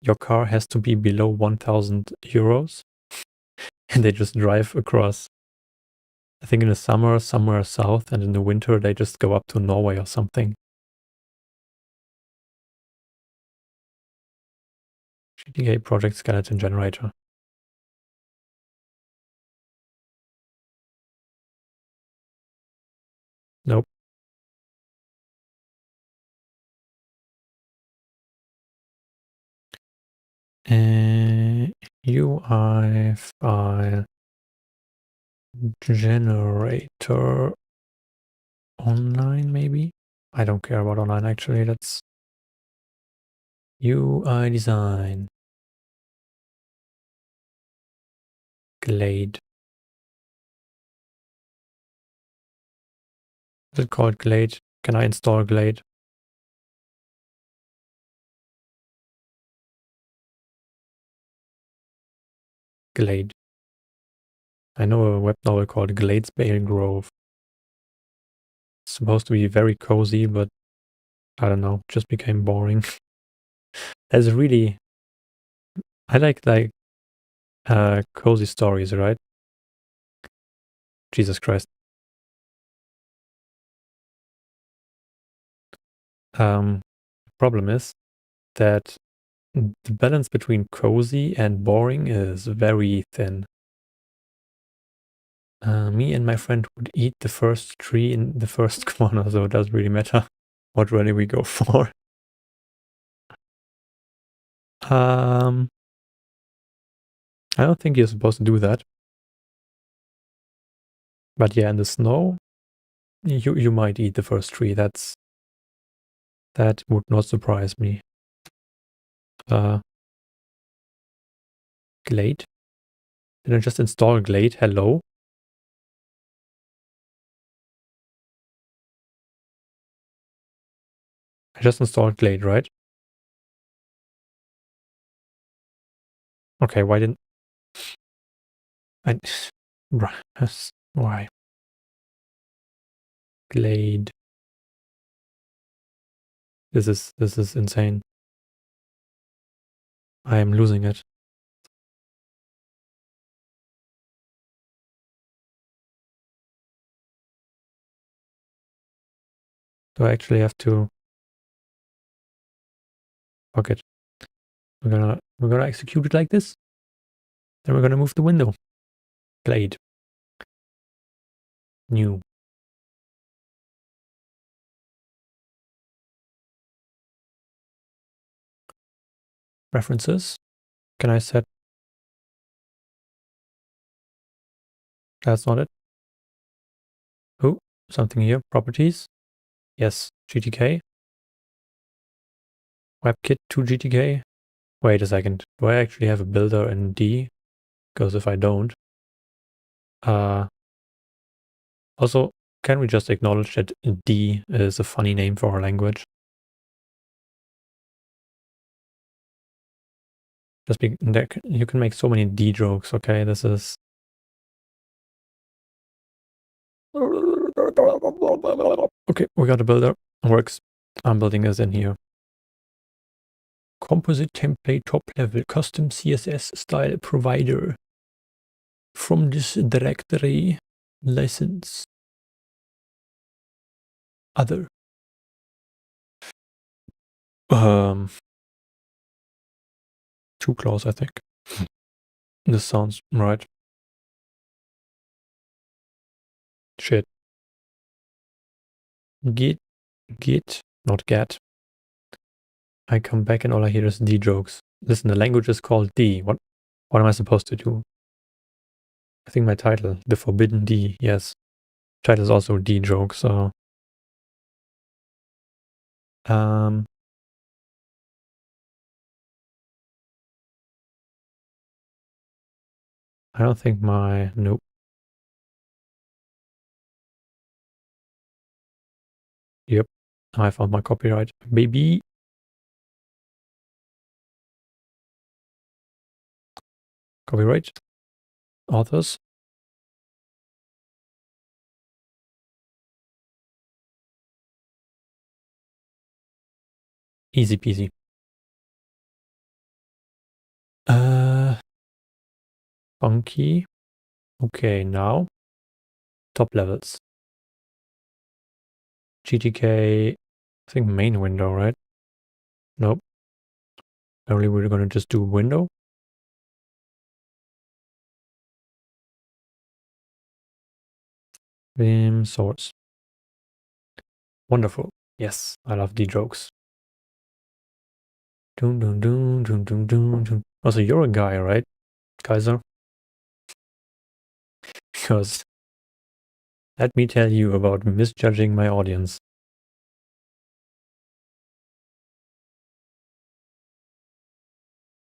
your car has to be below 1,000 euros. And they just drive across. I think in the summer, somewhere south, and in the winter, they just go up to Norway or something. GTK Project Skeleton Generator. Nope. UI file generator online, maybe? I don't care about online actually. That's UI design. Glade. Is it called Glade? Can I install Glade? Glade. I know a web novel called Gladesvale Grove. It's supposed to be very cozy, but I don't know, just became boring. There's really... I like cozy stories, right? Jesus Christ. Problem is that the balance between cozy and boring is very thin. Me and my friend would eat the first tree in the first corner, so it doesn't really matter what rally we go for. I don't think you're supposed to do that. But yeah, in the snow, you might eat the first tree. That would not surprise me. Glade? Did I just install Glade? Hello? I just installed Glade, right? Okay, why didn't I... Why? Glade. This is insane. I am losing it. Do I actually have to... Fuck it. We're gonna execute it like this. Then we're gonna move the window. Glade. New. References. Can I set... That's not it. Oh, something here. Properties. Yes. GTK. WebKit to GTK. Wait a second. Do I actually have a builder in D? Because if I don't... Also, can we just acknowledge that D is a funny name for our language? You can make so many D jokes, okay? This is... Okay, we got a builder. Works. I'm building this in here. Composite template top level custom CSS style provider. From this directory, license. Other. Too close, I think. This sounds right. Shit. Git, not get. I come back and all I hear is D jokes. Listen, the language is called D. What am I supposed to do? I think my title, The Forbidden D, yes. Title is also D joke, so. I don't think nope. Yep, I found my copyright, baby. Copyright. Authors. Easy peasy. Funky. Okay, now. Top levels. GTK, I think main window, right? Nope. Only we're gonna just do window. Vim source. Wonderful. Yes, I love the jokes. Doom, doom, doom, doom, doom, doom, doom. Also, you're a guy, right, Kaiser? Because let me tell you about misjudging my audience.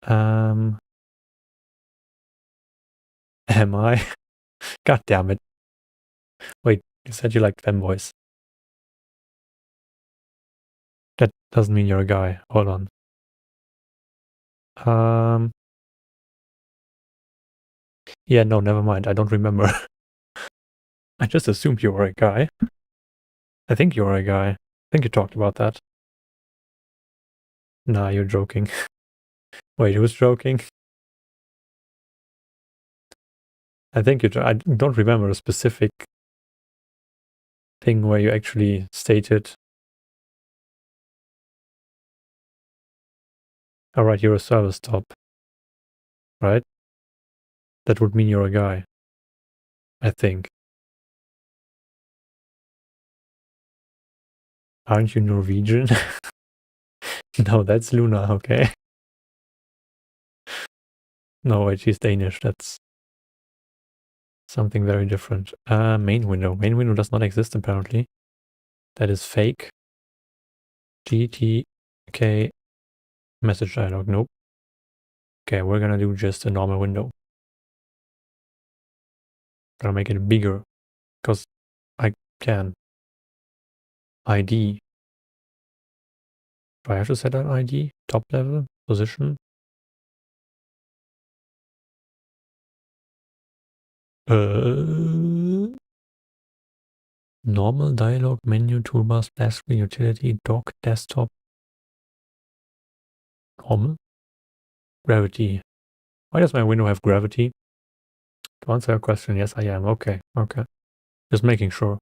Am I? God damn it. Wait, you said you liked femboys. That doesn't mean you're a guy. Hold on. Yeah, no, never mind. I don't remember. I just assumed you were a guy. I think you're a guy. I think you talked about that. Nah, you're joking. Wait, who's joking? I think I don't remember a specific thing where you actually stated. Alright, you're a service top. Right? That would mean you're a guy. I think. Aren't you Norwegian? No, that's Luna, okay? No, wait, she's Danish. That's something very different. Main window. Main window does not exist, apparently. That is fake. GTK message dialog. Nope. Okay, we're gonna do just a normal window. Gonna make it bigger, because I can. ID. Do I have to set an ID? Top level? Position? Normal dialog, menu, toolbar, splash screen, utility, dock, desktop. Normal? Gravity. Why does my window have gravity? To answer your question, yes, I am. Okay. Just making sure.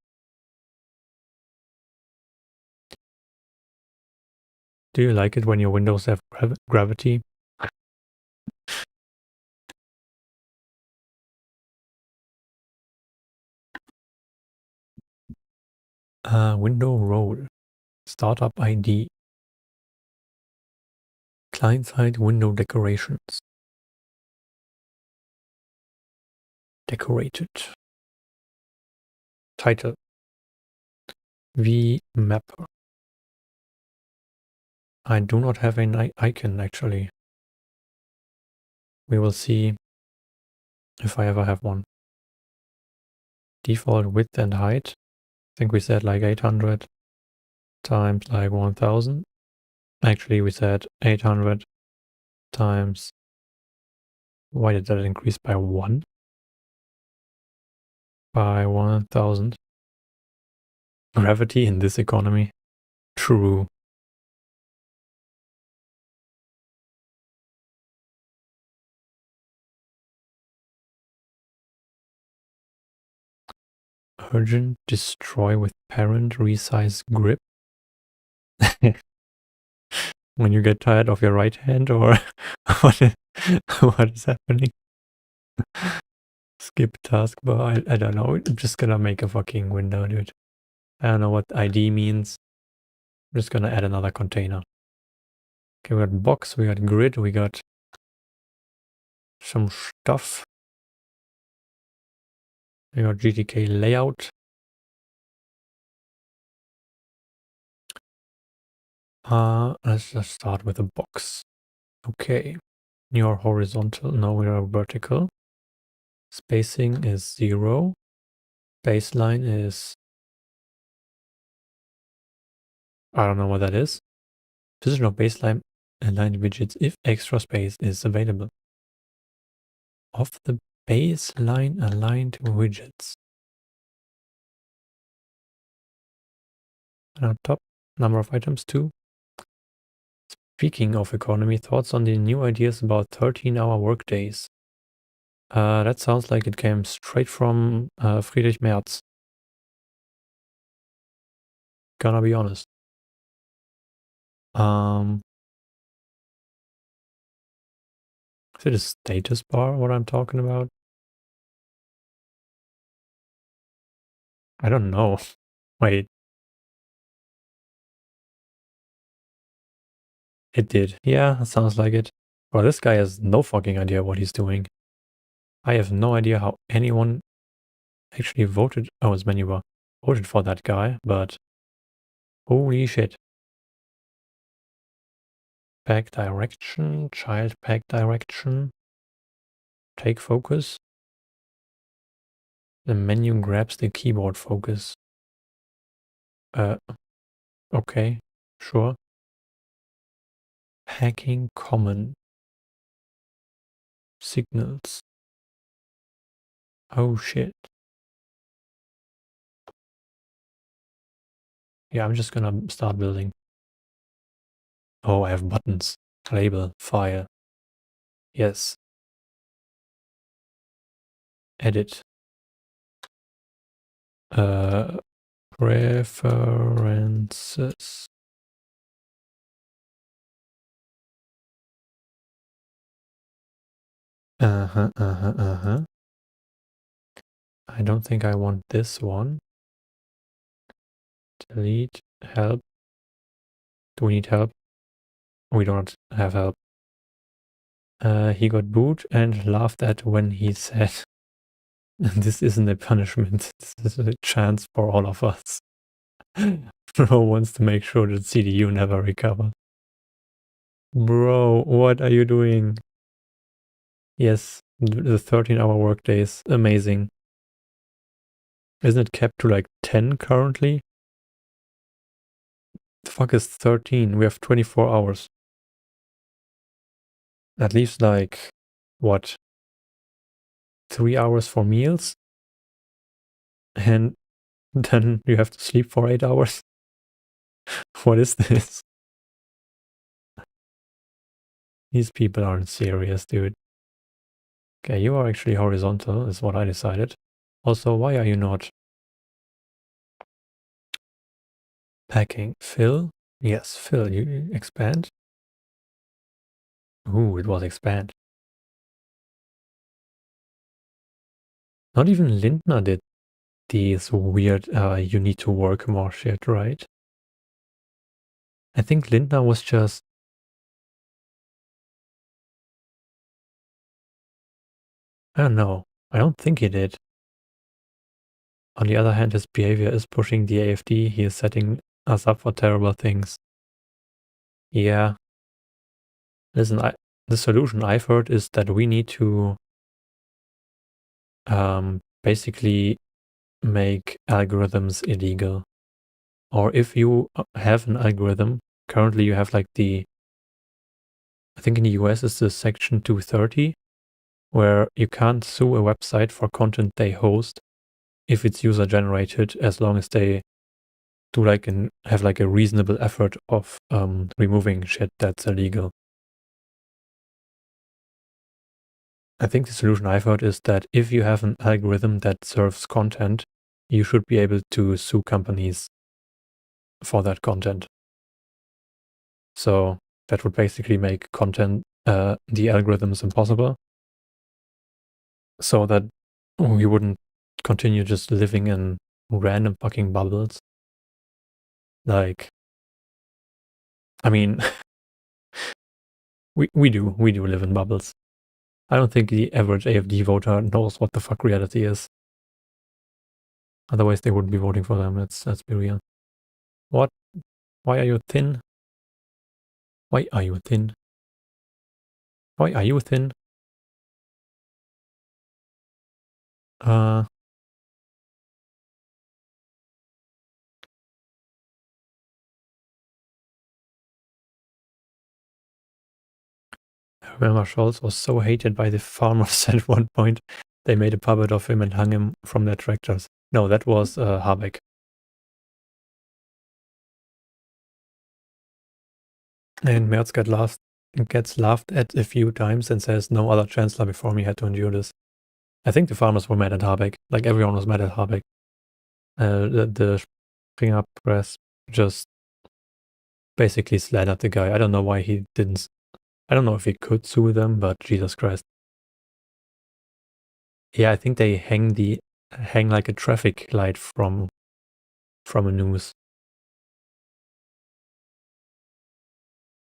Do you like it when your windows have gravity? Window role. Startup ID. Client-side window decorations. Decorated. Title. VMapper. I do not have an icon, actually. We will see if I ever have one. Default width and height. I think we said like 800 times like 1000. Actually, we said 800 times. Why did that increase by 1? By 1000. Gravity in this economy. True. Urgent destroy with parent resize grip. When you get tired of your right hand, or what is happening? Skip taskbar. I don't know. I'm just gonna make a fucking window, dude. I don't know what ID means. I'm just gonna add another container. Okay, we got box, we got grid, we got some stuff. We got GTK layout. Let's just start with a box. Okay. You're horizontal. No, we are vertical. Spacing is 0. Baseline is... I don't know what that is. Position of baseline aligned widgets if extra space is available. Of the baseline aligned widgets. And on top, number of items 2. Speaking of economy, thoughts on the new ideas about 13-hour workdays? That sounds like it came straight from Friedrich Merz. Gonna be honest. Is it a status bar, what I'm talking about? I don't know. Wait. It did. Yeah, that sounds like it. Well, this guy has no fucking idea what he's doing. I have no idea how anyone actually voted. Oh, as many were voted for that guy, but holy shit. Back direction, child back direction, take focus. The menu grabs the keyboard focus. Okay, sure. Hacking common. Signals. Oh shit. Yeah, I'm just gonna start building. Oh, I have buttons. Label, file. Yes. Edit. Preferences. I don't think I want this one. Delete, help. Do we need help? We don't have help. He got booed and laughed at when he said, this isn't a punishment, this is a chance for all of us. Bro wants to make sure that CDU never recovers. Bro, what are you doing? Yes, the 13-hour workdays, amazing. Isn't it capped to like 10 currently? The fuck is 13? We have 24 hours. That leaves like, what? 3 hours for meals? And then you have to sleep for 8 hours? What is this? These people aren't serious, dude. Okay, you are actually horizontal, is what I decided. Also, why are you not? Packing. Fill? Yes, fill. You expand? Ooh, it was expand. Not even Lindner did these weird, you need to work more shit, right? I think Lindner was just... I don't know. I don't think he did. On the other hand, his behavior is pushing the AfD. He is setting us up for terrible things. Yeah. Listen, the solution I've heard is that we need to basically make algorithms illegal. Or if you have an algorithm, currently you have like I think in the US it's the section 230, where you can't sue a website for content they host if it's user generated, as long as they do have like a reasonable effort of removing shit that's illegal. I think the solution I've heard is that if you have an algorithm that serves content you should be able to sue companies for that content. So that would basically make content, the algorithms impossible, so that we wouldn't continue just living in random fucking bubbles. Like, I mean, we do live in bubbles. I don't think the average AFD voter knows what the fuck reality is. Otherwise, they wouldn't be voting for them. Let's be real. What? Why are you thin? Why are you thin? Why are you thin? I remember Scholz was so hated by the farmers at one point, they made a puppet of him and hung him from their tractors. No, that was Habeck. And Merz gets laughed at a few times and says no other chancellor before me had to endure this. I think the farmers were mad at Habeck. Like, everyone was mad at Habeck. The Springer press just basically slandered the guy. I don't know why he didn't. I don't know if he could sue them, but Jesus Christ. Yeah, I think they hang like a traffic light from a noose.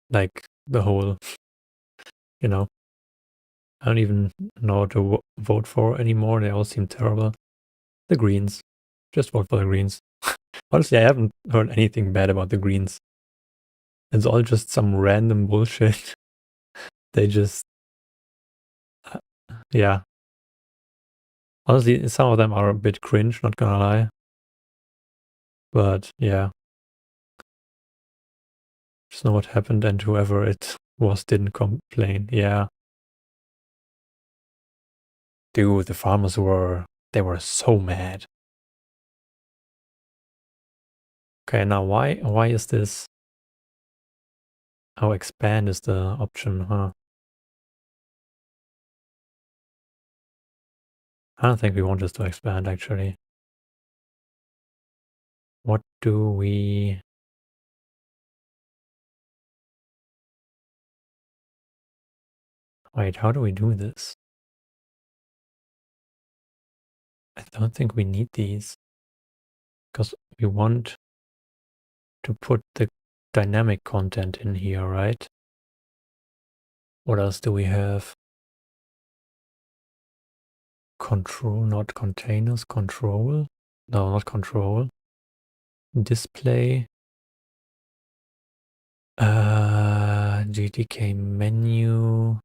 Like, the whole, you know. I don't even know what to vote for anymore. They all seem terrible. The Greens. Just vote for the Greens. Honestly, I haven't heard anything bad about the Greens. It's all just some random bullshit. They just, yeah. Honestly, some of them are a bit cringe, not gonna lie. But yeah. Just know what happened, and whoever it was didn't complain. Yeah. Dude, the farmers were so mad. Okay, now why is this? Oh, expand is the option, huh? I don't think we want this to expand, actually. What do we... Wait, how do we do this? I don't think we need these. Because we want to put the dynamic content in here, right? What else do we have? Control, not containers, control. No, not control. Display. GTK menu.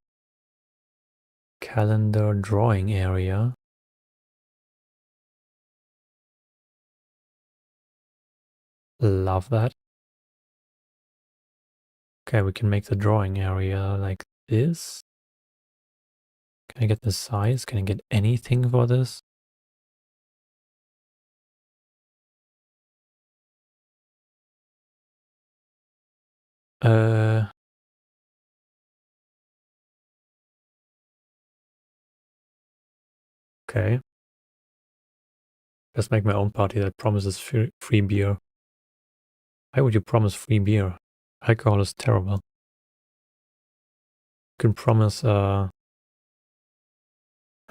Calendar drawing area. Love that. Okay, we can make the drawing area like this. Can I get the size? Can I get anything for this? Okay. Let's make my own party that promises free beer. Why would you promise free beer? Alcohol is terrible. You can promise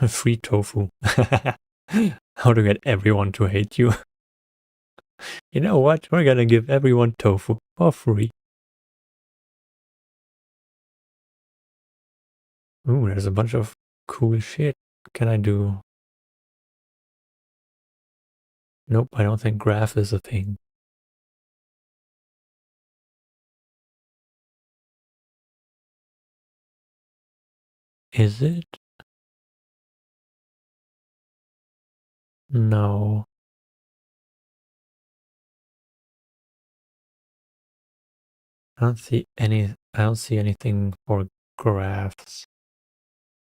free tofu. How to get everyone to hate you. You know what? We're gonna give everyone tofu for free. Ooh, there's a bunch of cool shit. Can I do? Nope, I don't think graph is a thing. Is it? No. I don't see anything for graphs.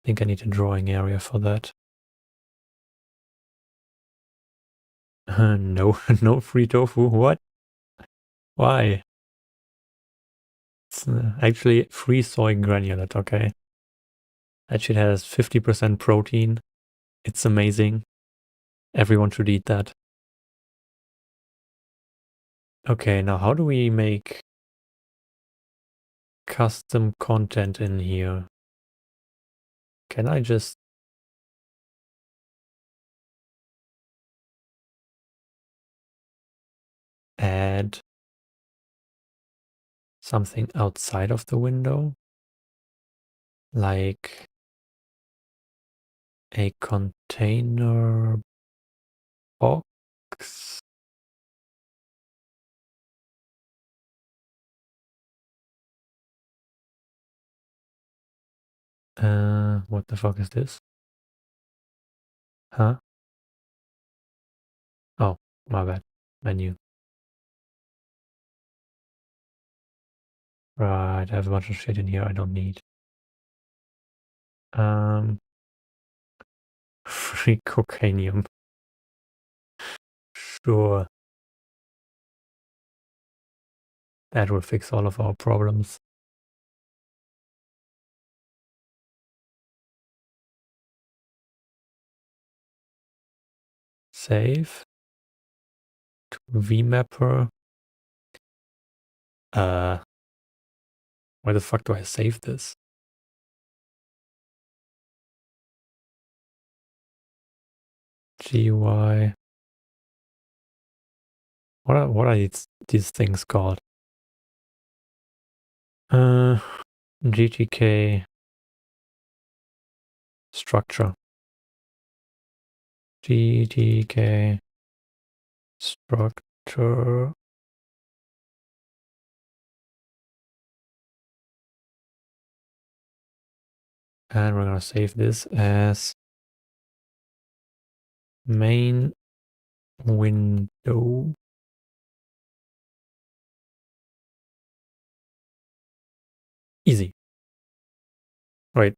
I think I need a drawing area for that. No, no free tofu. What? Why? It's actually free soy granulate, okay? That shit has 50% protein. It's amazing. Everyone should eat that. Okay, now how do we make custom content in here? Can I just add something outside of the window? Like a container box? What the fuck is this? Huh? Oh, my bad. Menu. Right, I have a bunch of shit in here I don't need. Free cocainium. Sure. That will fix all of our problems. Save. To VMapper. Where the fuck do I save this? GUI. What are these things called? GTK structure. GTK structure. And we're gonna save this as main window. Easy. Right.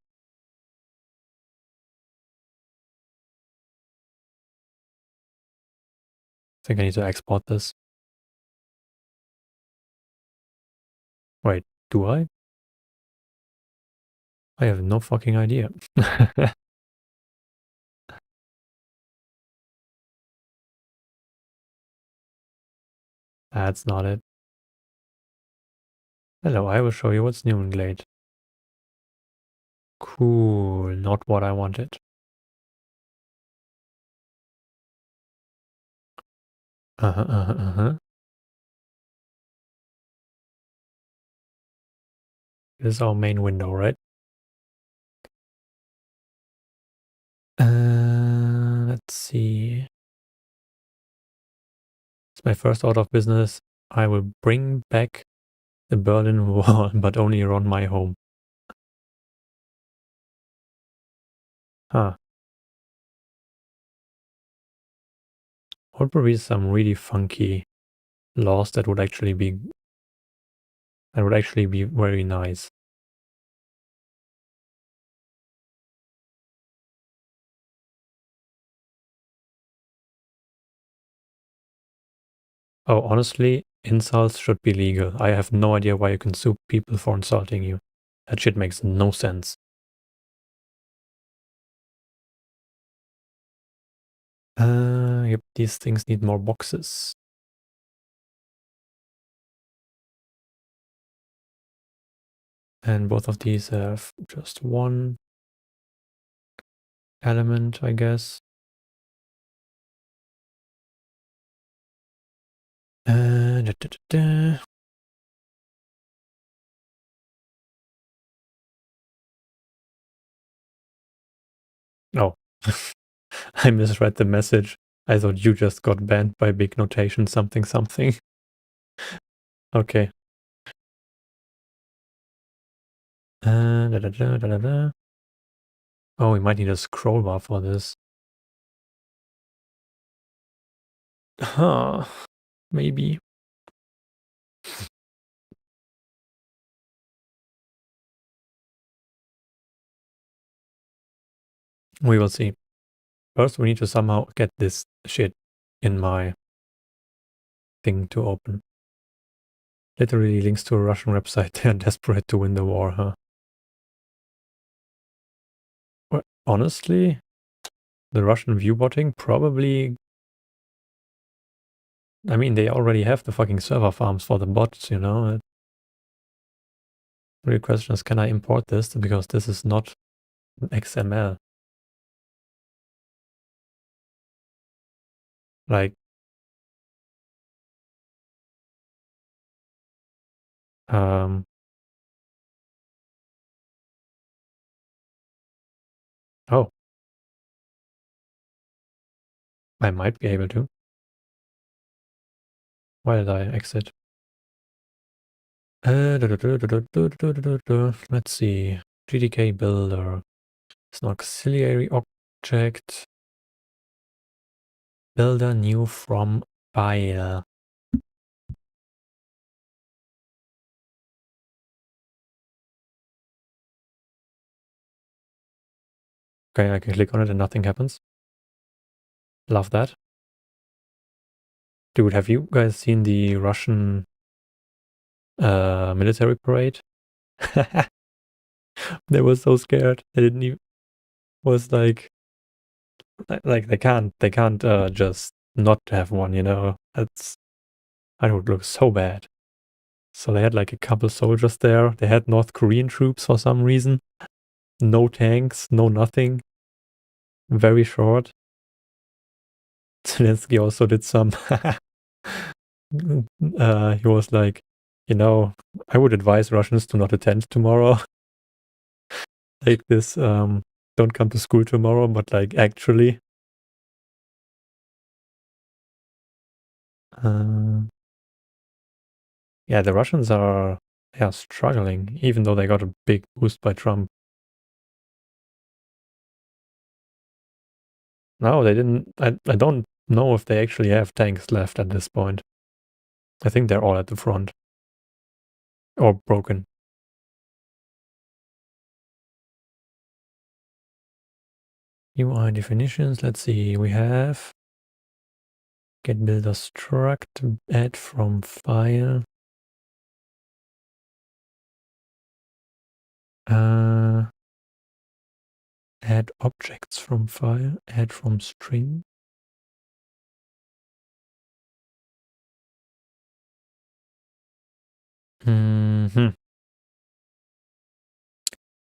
I think I need to export this. Wait, do I? I have no fucking idea. That's not it. Hello, I will show you what's new in Glade. Cool, not what I wanted. Uh-huh. This is our main window, right? Let's see. It's my first order of business. I will bring back the Berlin Wall, but only around my home. Huh. What would be some really funky laws that would actually be very nice? Oh, honestly, insults should be legal. I have no idea why you can sue people for insulting you. That shit makes no sense. Yep, these things need more boxes. And both of these have just one element, I guess. Da, da, da. Oh, I misread the message. I thought you just got banned by big notation something something. Okay. Da, da, da, da, da, da. Oh, we might need a scroll bar for this. Huh. Maybe. We will see. First, we need to somehow get this shit in my thing to open. Literally links to a Russian website. They are desperate to win the war, huh? Well, honestly, the Russian viewbotting probably I mean, they already have the fucking server farms for the bots, you know? The real question is, can I import this? Because this is not XML. Like, oh, I might be able to. Why did I exit? Let's see. GTK builder. It's an auxiliary object. Builder new from file. Okay, I can click on it and nothing happens. Love that. Dude, have you guys seen the Russian military parade? They were so scared. They didn't even was like they can't just not have one, you know. That would look so bad. So they had like a couple soldiers there. They had North Korean troops for some reason. No tanks, no nothing. Very short. Zelensky also did some he was like, you know, I would advise Russians to not attend tomorrow. Like this, don't come to school tomorrow, but like actually. Yeah, the Russians are struggling, even though they got a big boost by Trump. No, they didn't. I don't know if they actually have tanks left at this point. I think they're all at the front. Or broken. UI definitions, let's see, we have get builder struct, add from file. Add objects from file, add from string.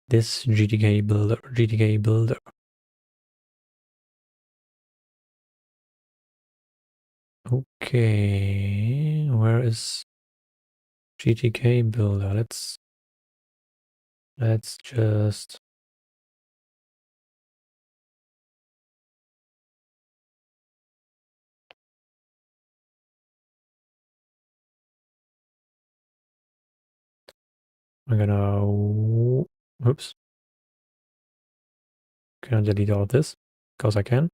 This GTK builder. Okay, where is GTK builder? Let's just I'm gonna oops. Can I delete all of this? Because I can.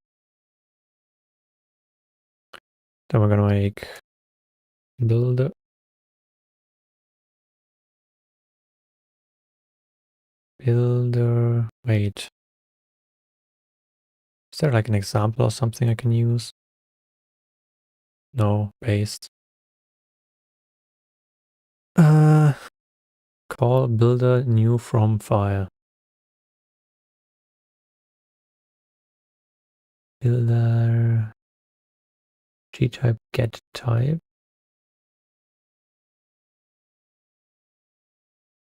Then we're gonna make builder. Wait. Is there like an example or something I can use? No, paste. Call builder new from file. Builder G-type get type.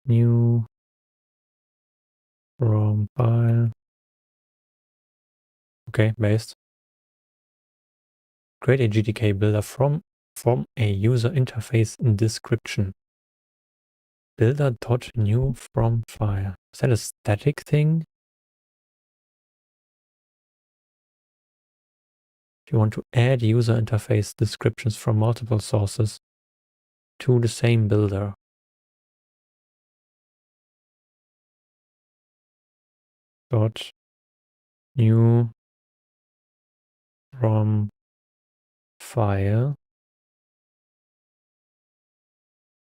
New from file. Okay, based. Create a GTK builder from a user interface description. Builder.new from file. Is that a static thing? If you want to add user interface descriptions from multiple sources to the same builder. Dot new from file.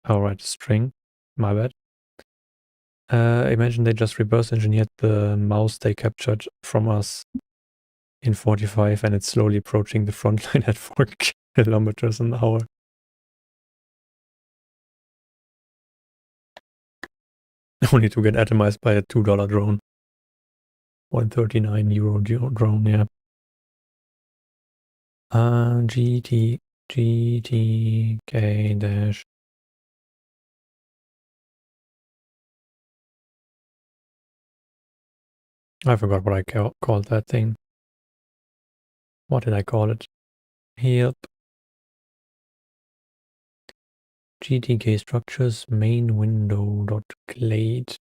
Oh, right, string. My bad. Imagine they just reverse engineered the mouse they captured from us in 45 and it's slowly approaching the front line at 4 kilometers an hour. Only to get atomized by a $2 drone. 139 euro drone, yeah. GT GTK dash. I forgot what I called that thing. What did I call it? Help. GTK structures main window dot glade.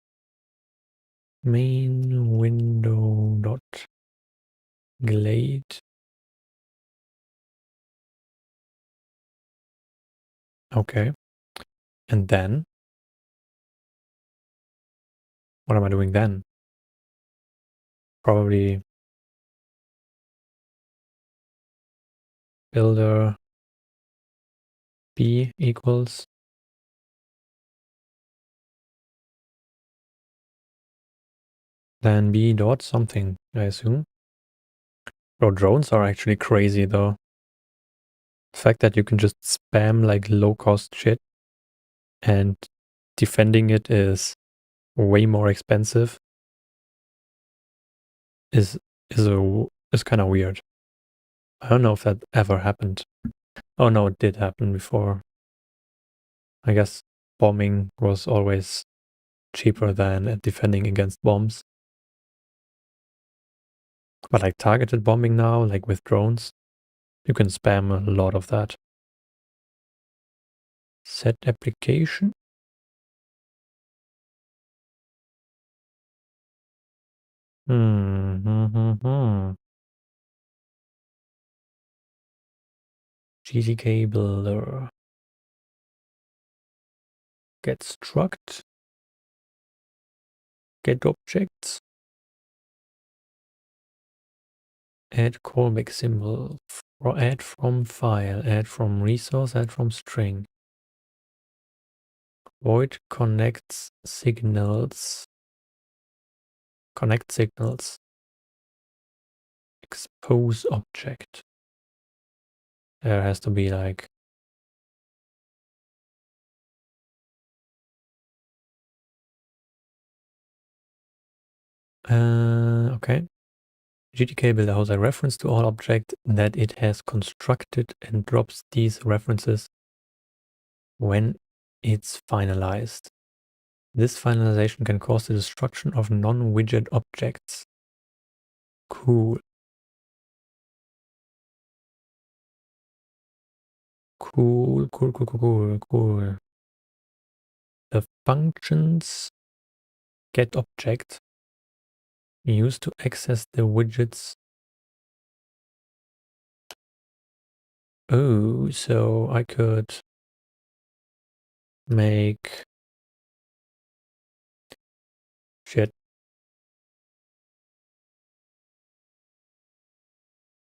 Main window dot glade. Okay. And then? What am I doing then? Probably builder B equals then B dot something, I assume. Bro, drones are actually crazy though. The fact that you can just spam like low cost shit and defending it is way more expensive is kind of weird. I don't know if that ever happened. Oh no, it did happen before. I guess bombing was always cheaper than defending against bombs. But like targeted bombing now, like with drones, you can spam a lot of that. Set application. GTK builder. Get struct. Get objects. Add callback symbol. Or add from file. Add from resource. Add from string. Void connects signals. Connect signals. Expose object. There has to be like okay. GTK builder has a reference to all objects that it has constructed and drops these references when it's finalized. This finalization can cause the destruction of non-widget objects. Cool. Cool. The functions get object used to access the widgets. Oh, so I could make shit.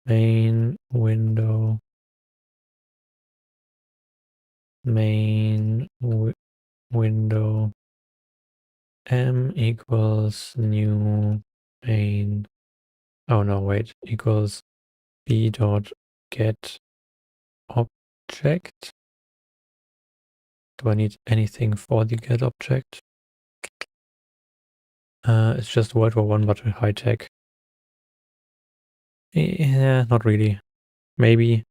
Main window. Main window. M equals new main. Oh no, wait. Equals B dot get object. Do I need anything for the get object? It's just World War I, but high tech. Yeah, not really. Maybe.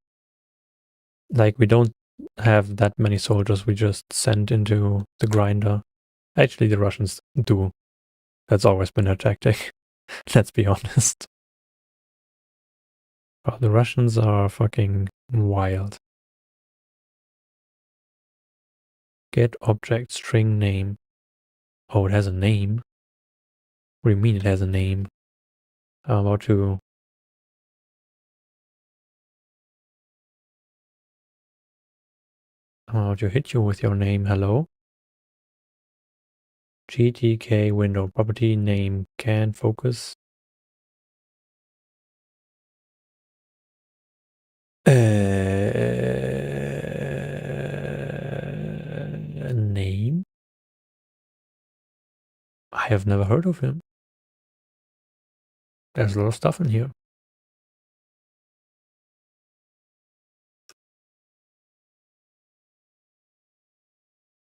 Like, we don't have that many soldiers we just send into the grinder. Actually, the Russians do. That's always been their tactic. Let's be honest. Oh, the Russians are fucking wild. Get object string name. Oh, it has a name? What do you mean it has a name? I'm about to hit you with your name. Hello? GTK window property name can focus. Name? I have never heard of him. There's a lot of stuff in here.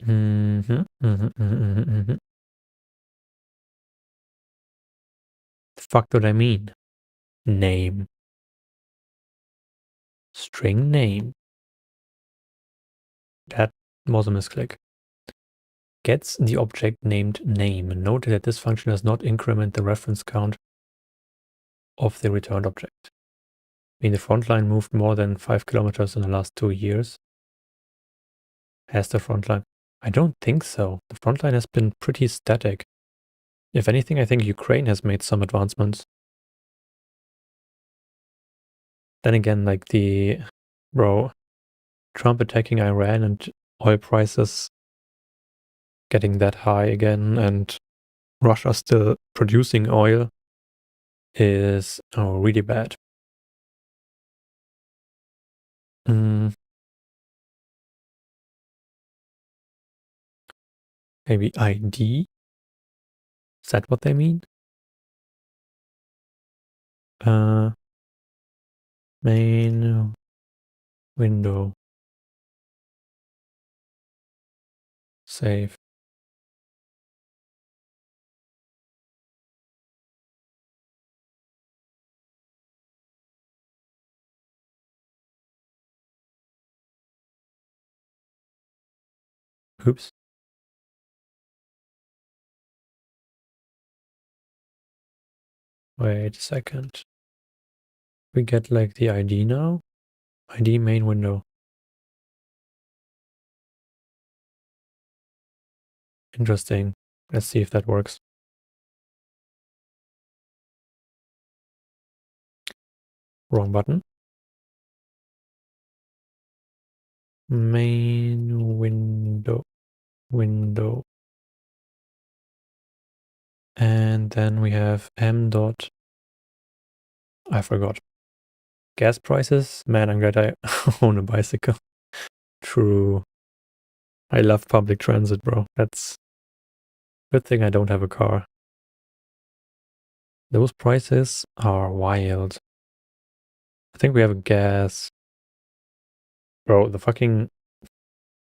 The fuck do I mean? Name. String name. That was a misclick. Gets the object named name. Note that this function does not increment the reference count of the returned object. I mean, the front line moved more than 5 kilometers in the last 2 years. Has the front line? I don't think so. The front line has been pretty static. If anything, I think Ukraine has made some advancements. Then again, like Trump attacking Iran and oil prices getting that high again, and Russia still producing oil is really bad. Maybe ID? Is that what they mean? Main window. Save. Oops. Wait a second. We get like the ID now? ID main window. Interesting. Let's see if that works. Wrong button. Main window. Window. And then we have M dot. I forgot. Gas prices? Man, I'm glad I own a bicycle. True. I love public transit, bro. That's good thing I don't have a car. Those prices are wild. I think we have a gas. Bro, the fucking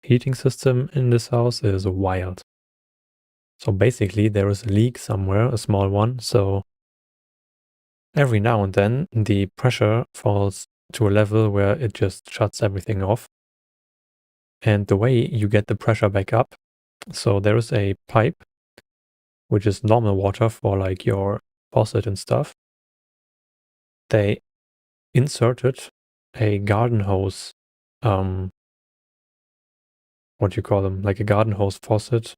heating system in this house is wild. So basically there is a leak somewhere, a small one. So every now and then the pressure falls to a level where it just shuts everything off. And the way you get the pressure back up, so there is a pipe, which is normal water for like your faucet and stuff. They inserted a garden hose, what do you call them? Like a garden hose faucet.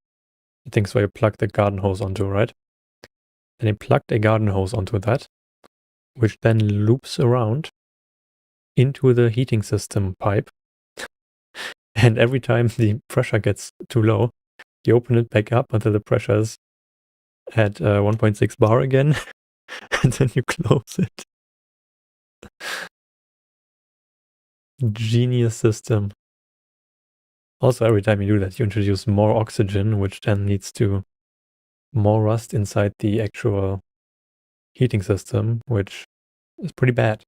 Things where you plug the garden hose onto, right? And they plugged a garden hose onto that, which then loops around into the heating system pipe. And every time the pressure gets too low, you open it back up until the pressure is at 1.6 bar again, and then you close it. Genius system. Also, every time you do that, you introduce more oxygen, which then leads to more rust inside the actual heating system, which is pretty bad.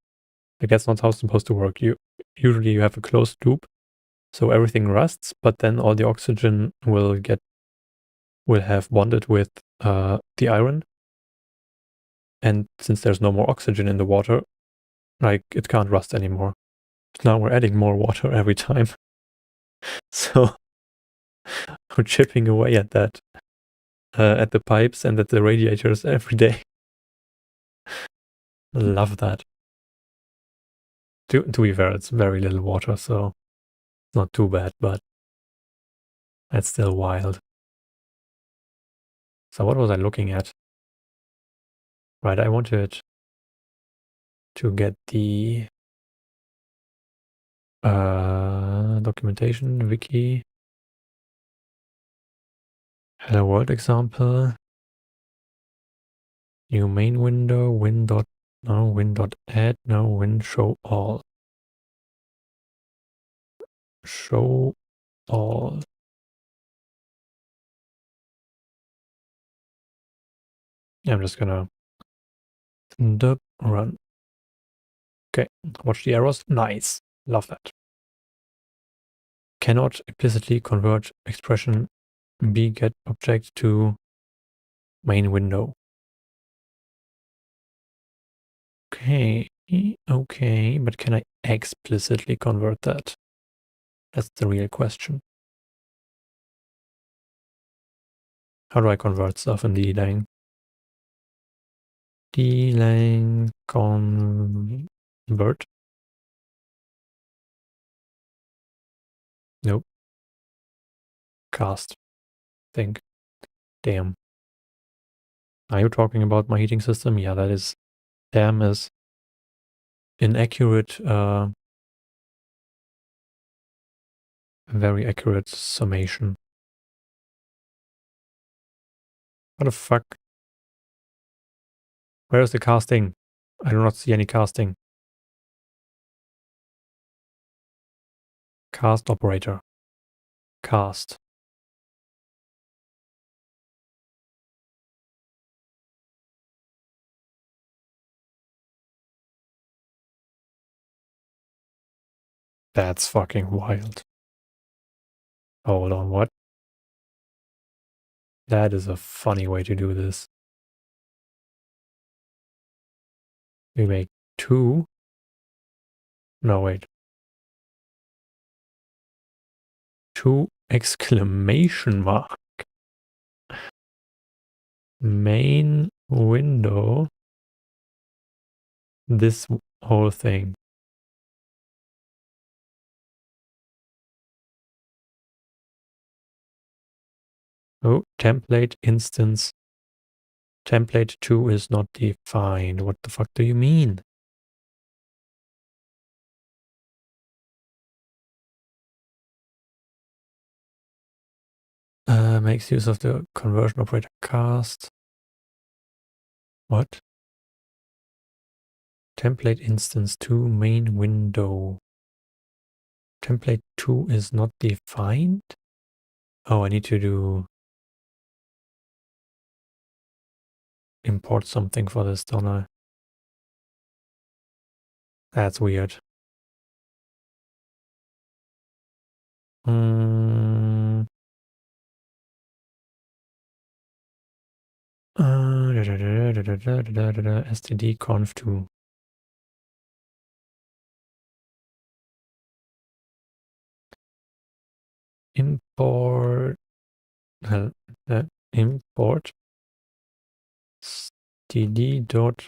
Like, that's not how it's supposed to work. Usually you have a closed loop, so everything rusts, but then all the oxygen will have bonded with the iron. And since there's no more oxygen in the water, like, it can't rust anymore. Now we're adding more water every time. So we're chipping away at that, at the pipes and at the radiators every day. Love that. To be fair, it's very little water, so not too bad, but that's still wild. So what was I looking at? Right, I wanted to get the documentation, wiki, hello world example, new main window, win.add, no, win show all. Show all. Yeah, I'm just gonna run. Okay, watch the arrows. Nice. Love that. Cannot implicitly convert expression b get object to main window. Okay, but can I explicitly convert that? That's the real question. How do I convert stuff in Dlang? Dlang convert. Nope. Cast. Think. Damn. Are you talking about my heating system? Yeah, that is. Damn is inaccurate. Very accurate summation. What the fuck? Where is the casting? I do not see any casting. Cast operator. Cast. That's fucking wild. Hold on, what? That is a funny way to do this. We make 2. No, wait. 2 exclamation mark. Main window. This whole thing. Oh, template instance. Template 2 is not defined. What the fuck do you mean? Makes use of the conversion operator cast. What? Template instance 2 main window. Template 2 is not defined? Oh, I need to do import something for this, don't I? That's weird. std-conf2. Import import std.conf.to.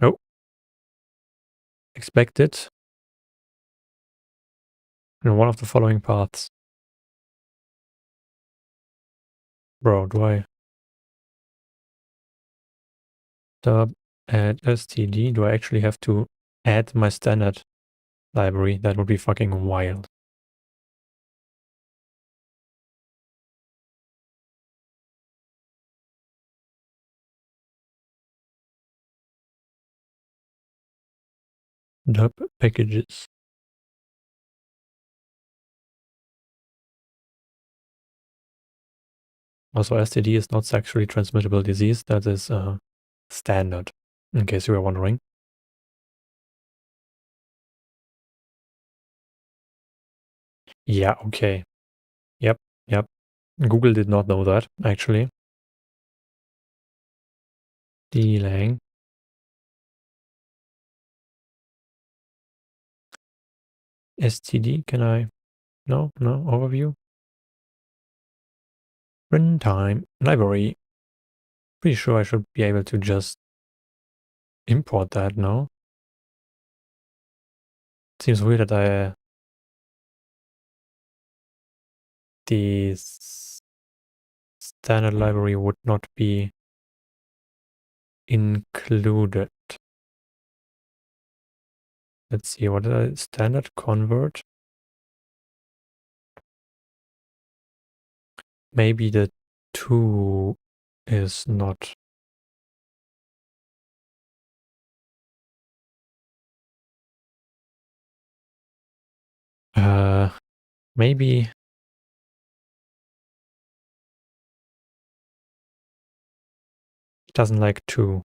Oh, expected in one of the following paths. Bro, do I add std? Do I actually have to add my standard library? That would be fucking wild. Dub packages. Also, STD is not sexually transmittable disease. That is standard, in case you were wondering. Yeah, okay. Yep. Google did not know that, actually. Dlang. STD, can I? No, overview. Runtime, library. Pretty sure I should be able to just import that, no? Seems weird that the standard library would not be included. Let's see, what did I standard convert? Maybe the 2 is not. Maybe it doesn't like 2.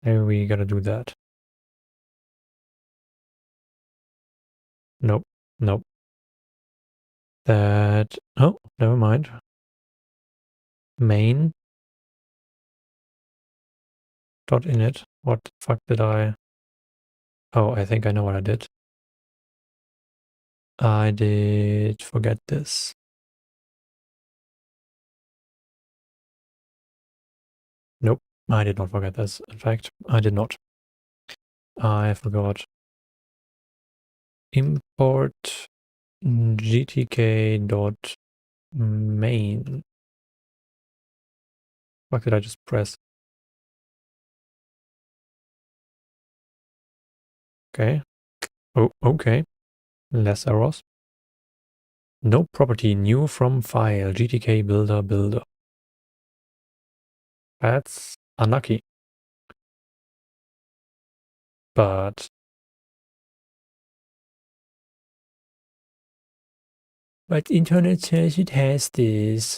Maybe we gotta do that. Nope. That, oh, never mind. Main .init. What the fuck did I... Oh, I think I know what I did. I did forget this. Nope, I did not forget this. In fact, I did not. I forgot. Import gtk.main. What did I just press? Okay. Oh, okay. Less errors. No property new from file. GTK builder. That's unlucky. But internet says it has this.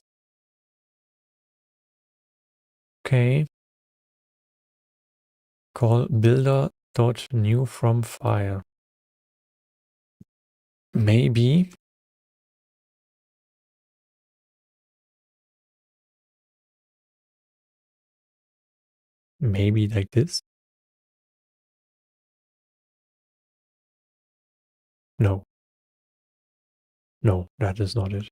Okay. Call builder.new from file. Maybe. Maybe like this. No. No, that is not it.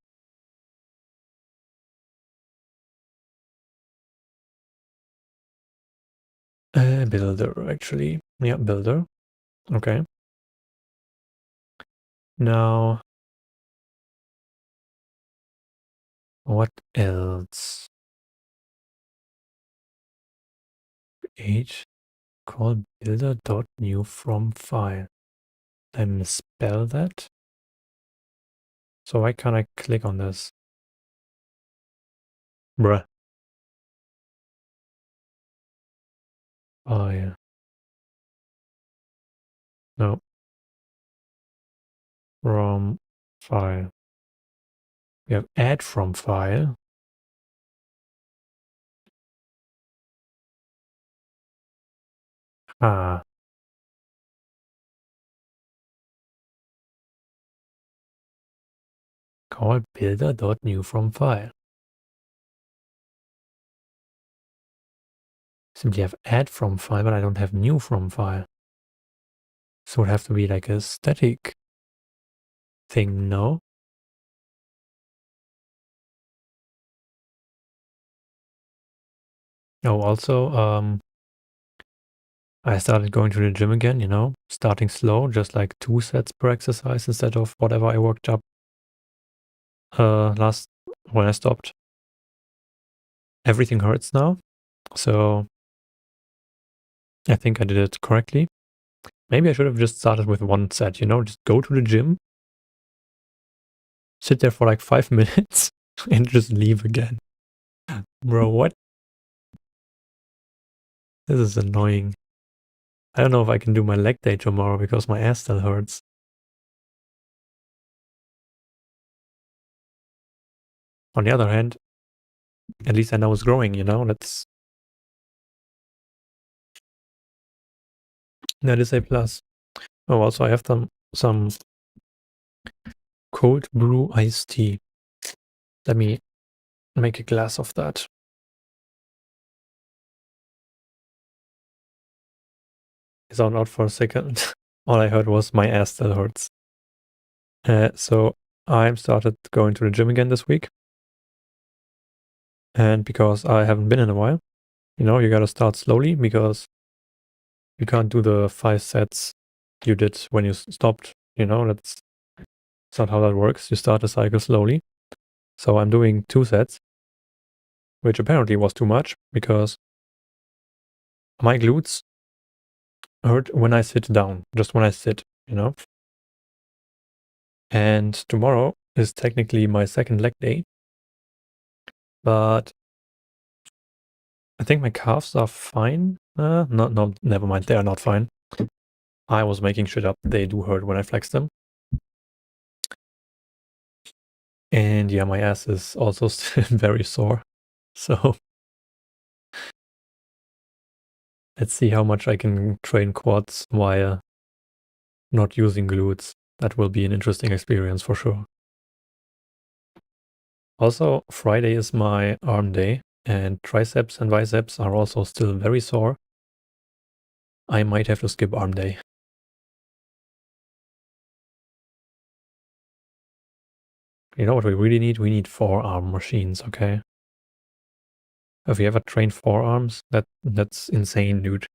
Builder, actually. Yeah, builder. Okay. Now, what else? H call builder.new from file. I misspell that. So why can't I click on this? Bruh. Oh yeah. No. From file. We have add from file. Ah. Call builder.new from file. Simply have add from file, but I don't have new from file. So it would have to be like a static thing, no? Oh, also, I started going to the gym again, you know, starting slow, just like 2 sets per exercise instead of whatever I worked up last when I stopped. Everything hurts now, so I think I did it correctly. Maybe I should have just started with 1 set, you know, just go to the gym, sit there for like 5 minutes, and just leave again. Bro, what? This is annoying. I don't know if I can do my leg day tomorrow because my ass still hurts. On the other hand, at least I know it's growing, you know, that is a plus. Oh, also I have some cold brew iced tea. Let me make a glass of that. I zoned out for a second. All I heard was my ass still hurts. So I started going to the gym again this week. And because I haven't been in a while, you know, you gotta start slowly because you can't do the 5 sets you did when you stopped, you know, that's not how that works. You start the cycle slowly. So I'm doing 2 sets, which apparently was too much because my glutes hurt when I sit down, just when I sit, you know. And tomorrow is technically my second leg day, but I think my calves are fine. No, never mind. They are not fine. I was making shit up. They do hurt when I flex them. And yeah, my ass is also still very sore. So let's see how much I can train quads while not using glutes. That will be an interesting experience for sure. Also, Friday is my arm day, and triceps and biceps are also still very sore. I might have to skip arm day. You know what we really need? We need 4-arm machines, okay? Have you ever trained 4-arms? That's insane, dude. You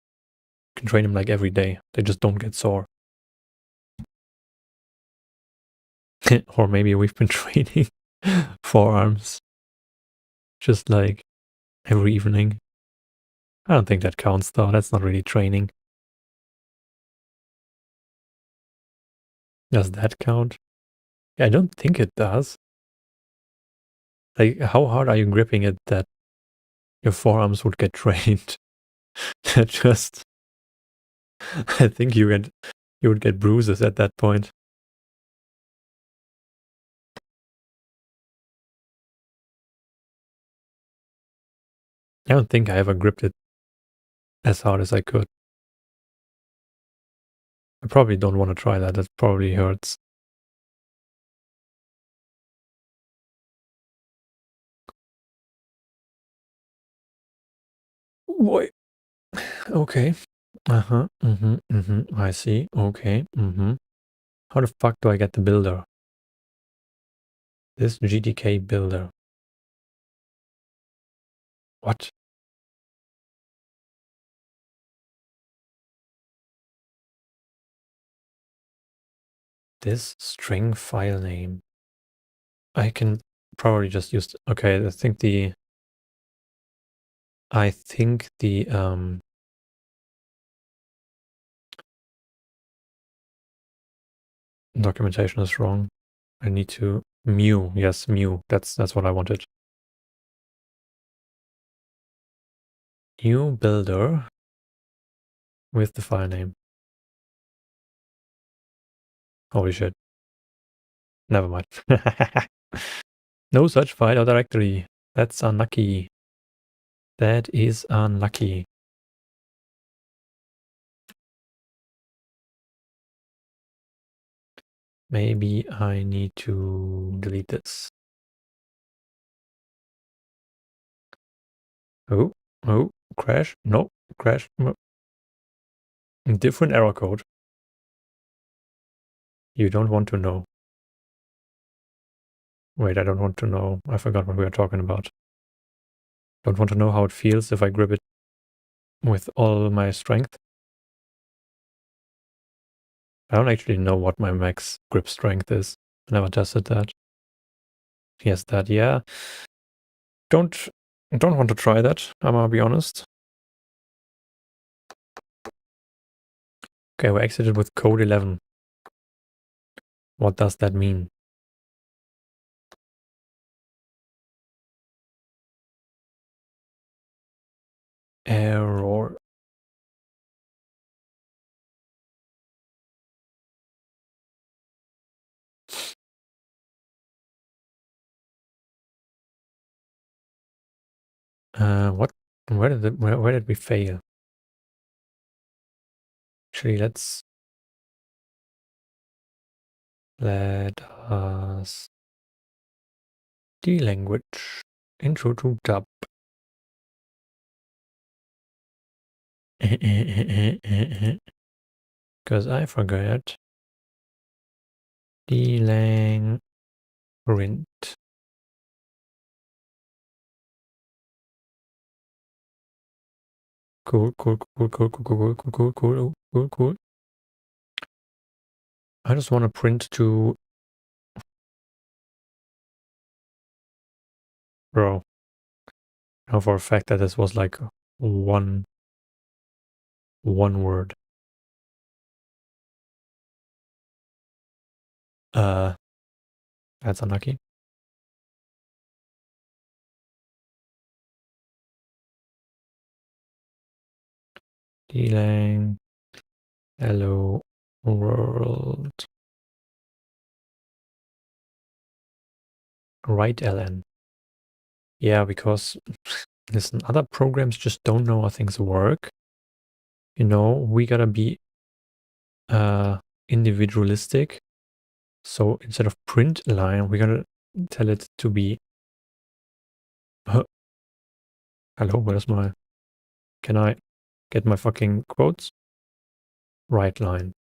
can train them like every day. They just don't get sore. Or maybe we've been training 4-arms just like every evening. I don't think that counts though. That's not really training. Does that count? Yeah, I don't think it does. Like, how hard are you gripping it that your forearms would get trained? That just, I think you would get bruises at that point. I don't think I ever gripped it as hard as I could. I probably don't want to try that. That probably hurts. Boy. Okay. Uh-huh. I see. Okay. How the fuck do I get the builder? This GTK builder. What? This string file name. I can probably just use, okay, I think the documentation is wrong. I need to mu. Yes, mu. That's what I wanted. New builder with the file name. Holy shit. Never mind. No such file or directory. That's unlucky. That is unlucky. Maybe I need to delete this. Oh, crash. No, crash. No. Different error code. You don't want to know. Wait, I don't want to know. I forgot what we were talking about. Don't want to know how it feels if I grip it with all my strength. I don't actually know what my max grip strength is. I never tested that. Yes, that, yeah. Don't want to try that, I'm gonna be honest. Okay, we exited with code 11. What does that mean? Error. What? Where did we fail? Actually, let us language intro to dub. Because I forgot Dlang print. Cool. I just want to print to bro. I know for a fact that this was like one word. That's unlucky. Dlang. Hello world. Right ln. Yeah, because listen, other programs just don't know how things work. You know, we gotta be individualistic. So instead of print line, we're gonna tell it to be hello, where's my, can I get my fucking quotes? right line.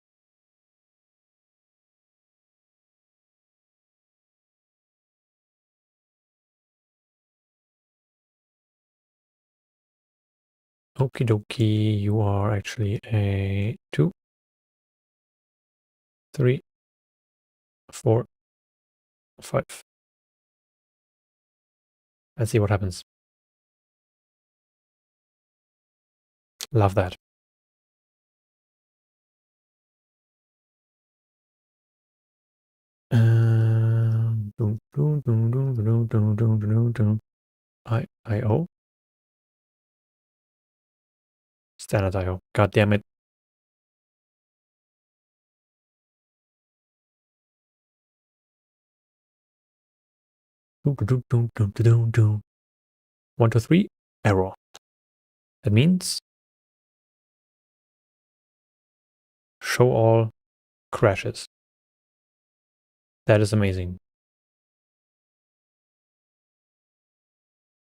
Okie dokie, you are actually a 2, 3, 4, 5. Let's see what happens. Love that. IO? Standard IO. God damn it. One, two, three. Error. That means show all crashes. That is amazing.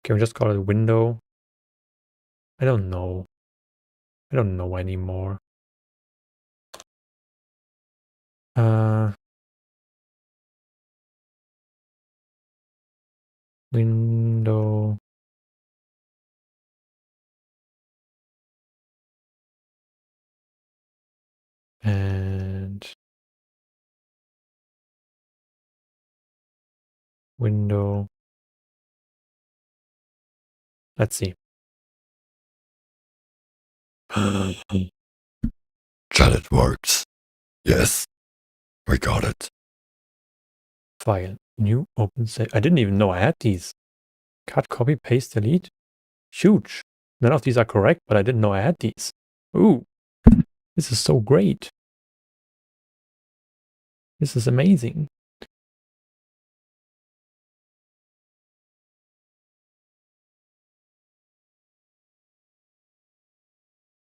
Can we just call it window? I don't know. I don't know anymore. Window. And window. Let's see. Chat works. Yes, we got it. File. New open save. I didn't even know I had these. Cut, copy, paste, delete. Huge. None of these are correct, but I didn't know I had these. Ooh. This is so great. This is amazing.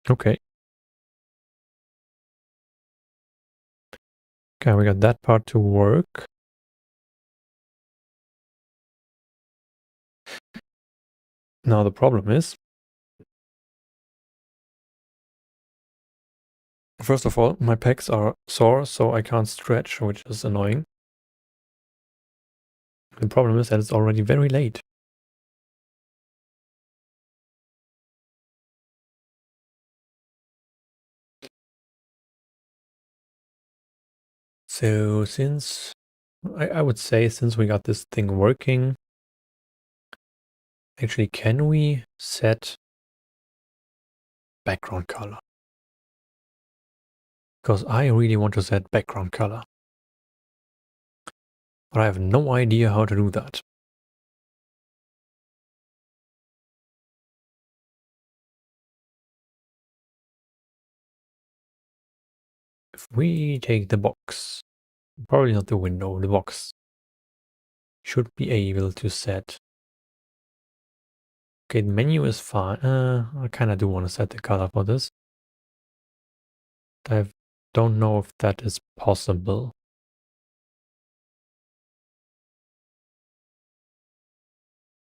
Okay. Okay, we got that part to work. Now the problem is, first of all, my pecs are sore, so I can't stretch, which is annoying. The problem is that it's already very late. So since, I would say since we got this thing working, actually, can we set background color? Because I really want to set background color. But I have no idea how to do that. If we take the box, probably not the window, the box, should be able to set. Okay, the menu is fine. I kind of do want to set the color for this. I don't know if that is possible.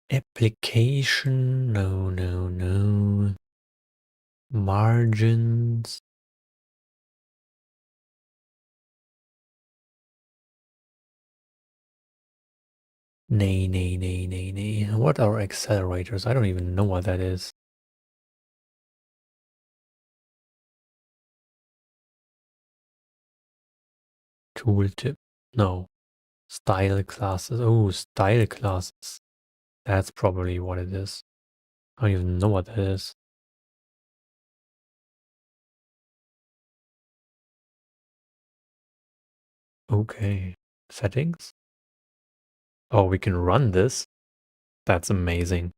Application, no, no, no. Margins. Nay, nay, nay, nay, nay. What are accelerators? I don't even know what that is. Tooltip. No. Style classes. Oh, style classes. That's probably what it is. I don't even know what that is. Okay. Settings. Oh, we can run this. That's amazing.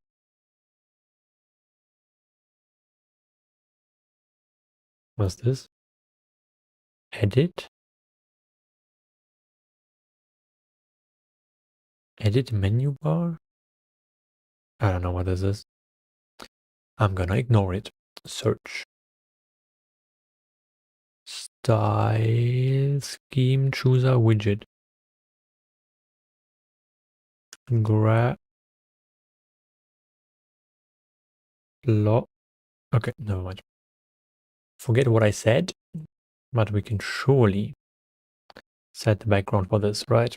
What's this? Edit? Edit menu bar? I don't know what this is. I'm gonna ignore it. Search. Style scheme chooser widget. Grab. Okay, never mind. Forget what I said. But we can surely set the background for this, right?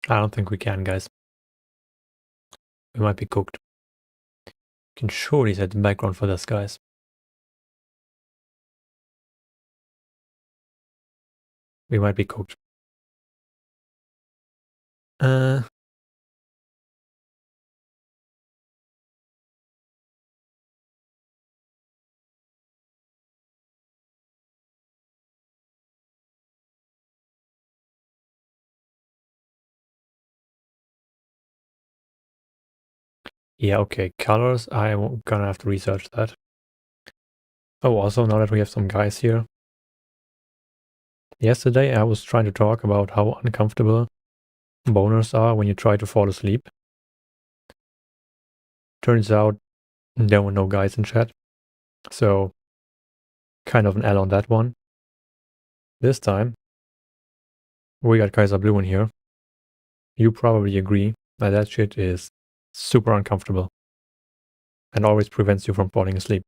I don't think we can, guys. We might be cooked. We can surely set the background for this, guys. We might be cooked. Yeah, okay, colors, I'm gonna have to research that. Oh, also, now that we have some guys here. Yesterday, I was trying to talk about how uncomfortable boners are when you try to fall asleep. Turns out there were no guys in chat, so kind of an L on that one. This time, we got Kaiser Blue in here. You probably agree that shit is super uncomfortable and always prevents you from falling asleep.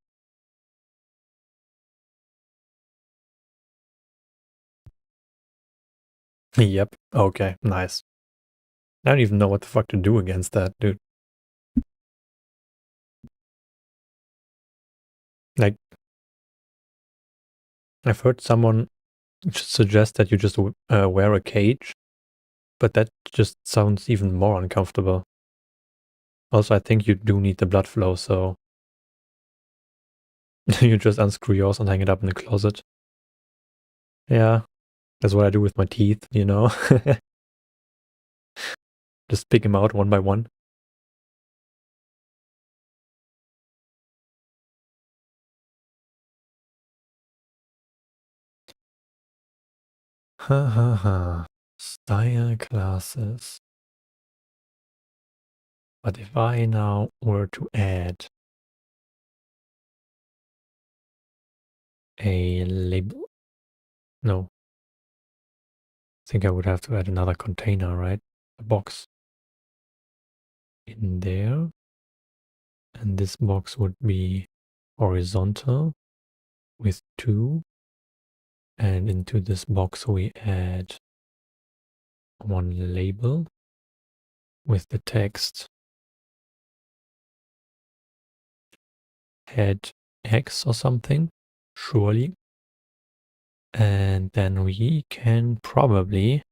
Yep, okay, nice. I don't even know what the fuck to do against that, dude. Like, I've heard someone suggest that you just wear a cage, but that just sounds even more uncomfortable. Also, I think you do need the blood flow, so you just unscrew yours and hang it up in the closet. Yeah, that's what I do with my teeth, you know? Just pick them out one by one. Ha ha ha. Style classes. But if I now were to add a label, no. I think I would have to add another container, right? A box in there. And this box would be horizontal with 2. And into this box we add one label with the text head X or something, surely. And then we can probably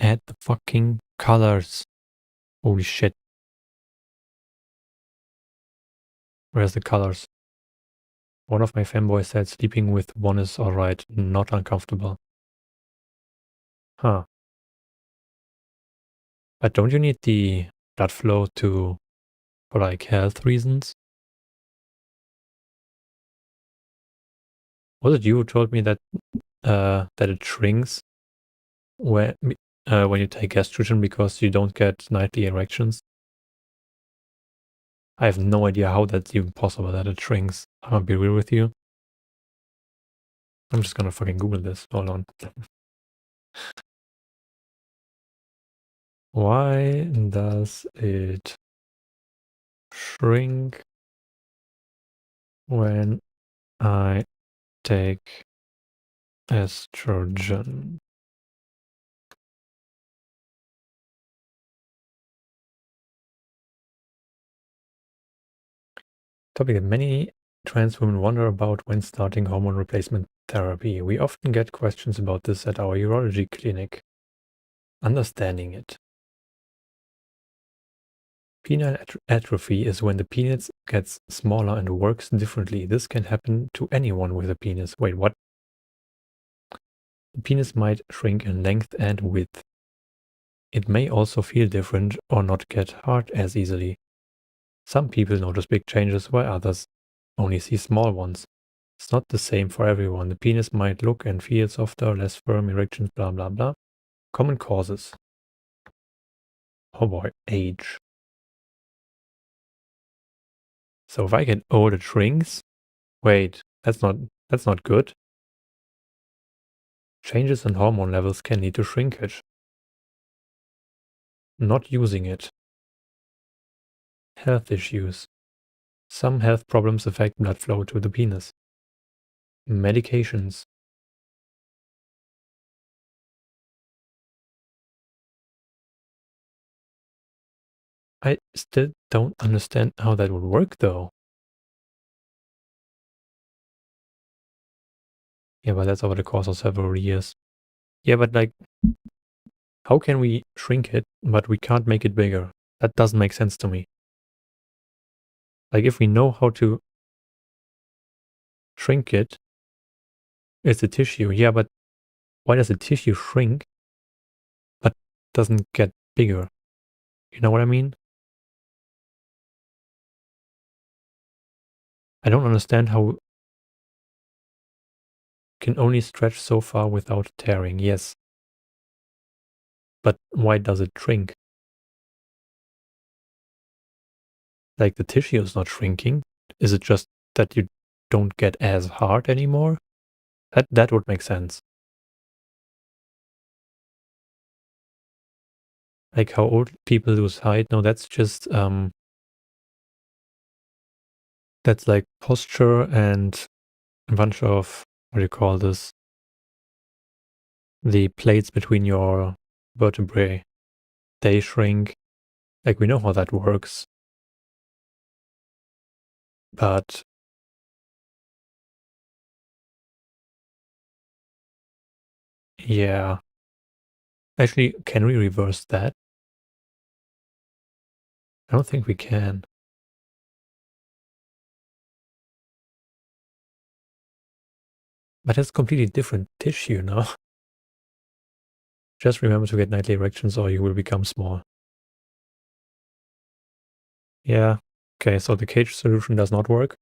add the fucking colors. Holy shit. Where's the colors? One of my fanboys said sleeping with one is alright, not uncomfortable. Huh. But don't you need the blood flow for like health reasons? Was it you who told me that it shrinks when you take estrogen because you don't get nightly erections? I have no idea how that's even possible that it shrinks. I'm gonna be real with you. I'm just gonna fucking Google this. Hold on. Why does it shrink when I take estrogen? Topic that many trans women wonder about when starting hormone replacement therapy. We often get questions about this at our urology clinic. Understanding it. Penile atrophy is when the penis gets smaller and works differently. This can happen to anyone with a penis. Wait, what? The penis might shrink in length and width. It may also feel different or not get hard as easily. Some people notice big changes while others only see small ones. It's not the same for everyone. The penis might look and feel softer, less firm, erections, blah blah blah. Common causes. Oh boy, age. So if I get old, it shrinks. Wait, that's not good. Changes in hormone levels can lead to shrinkage. Not using it. Health issues. Some health problems affect blood flow to the penis. Medications. I still don't understand how that would work, though. Yeah, but that's over the course of several years. Yeah, but like, how can we shrink it, but we can't make it bigger? That doesn't make sense to me. Like, if we know how to shrink it, it's a tissue. Yeah, but why does the tissue shrink, but doesn't get bigger? You know what I mean? I don't understand how it can only stretch so far without tearing. Yes. But why does it shrink? Like, the tissue is not shrinking. Is it just that you don't get as hard anymore? That would make sense. Like how old people lose height. No, that's just that's like posture and a bunch of, what do you call this? The plates between your vertebrae, they shrink. Like, we know how that works. But yeah. Actually, can we reverse that? I don't think we can. But it's completely different tissue now. Just remember to get nightly erections or you will become small. Yeah. Okay, so the cage solution does not work.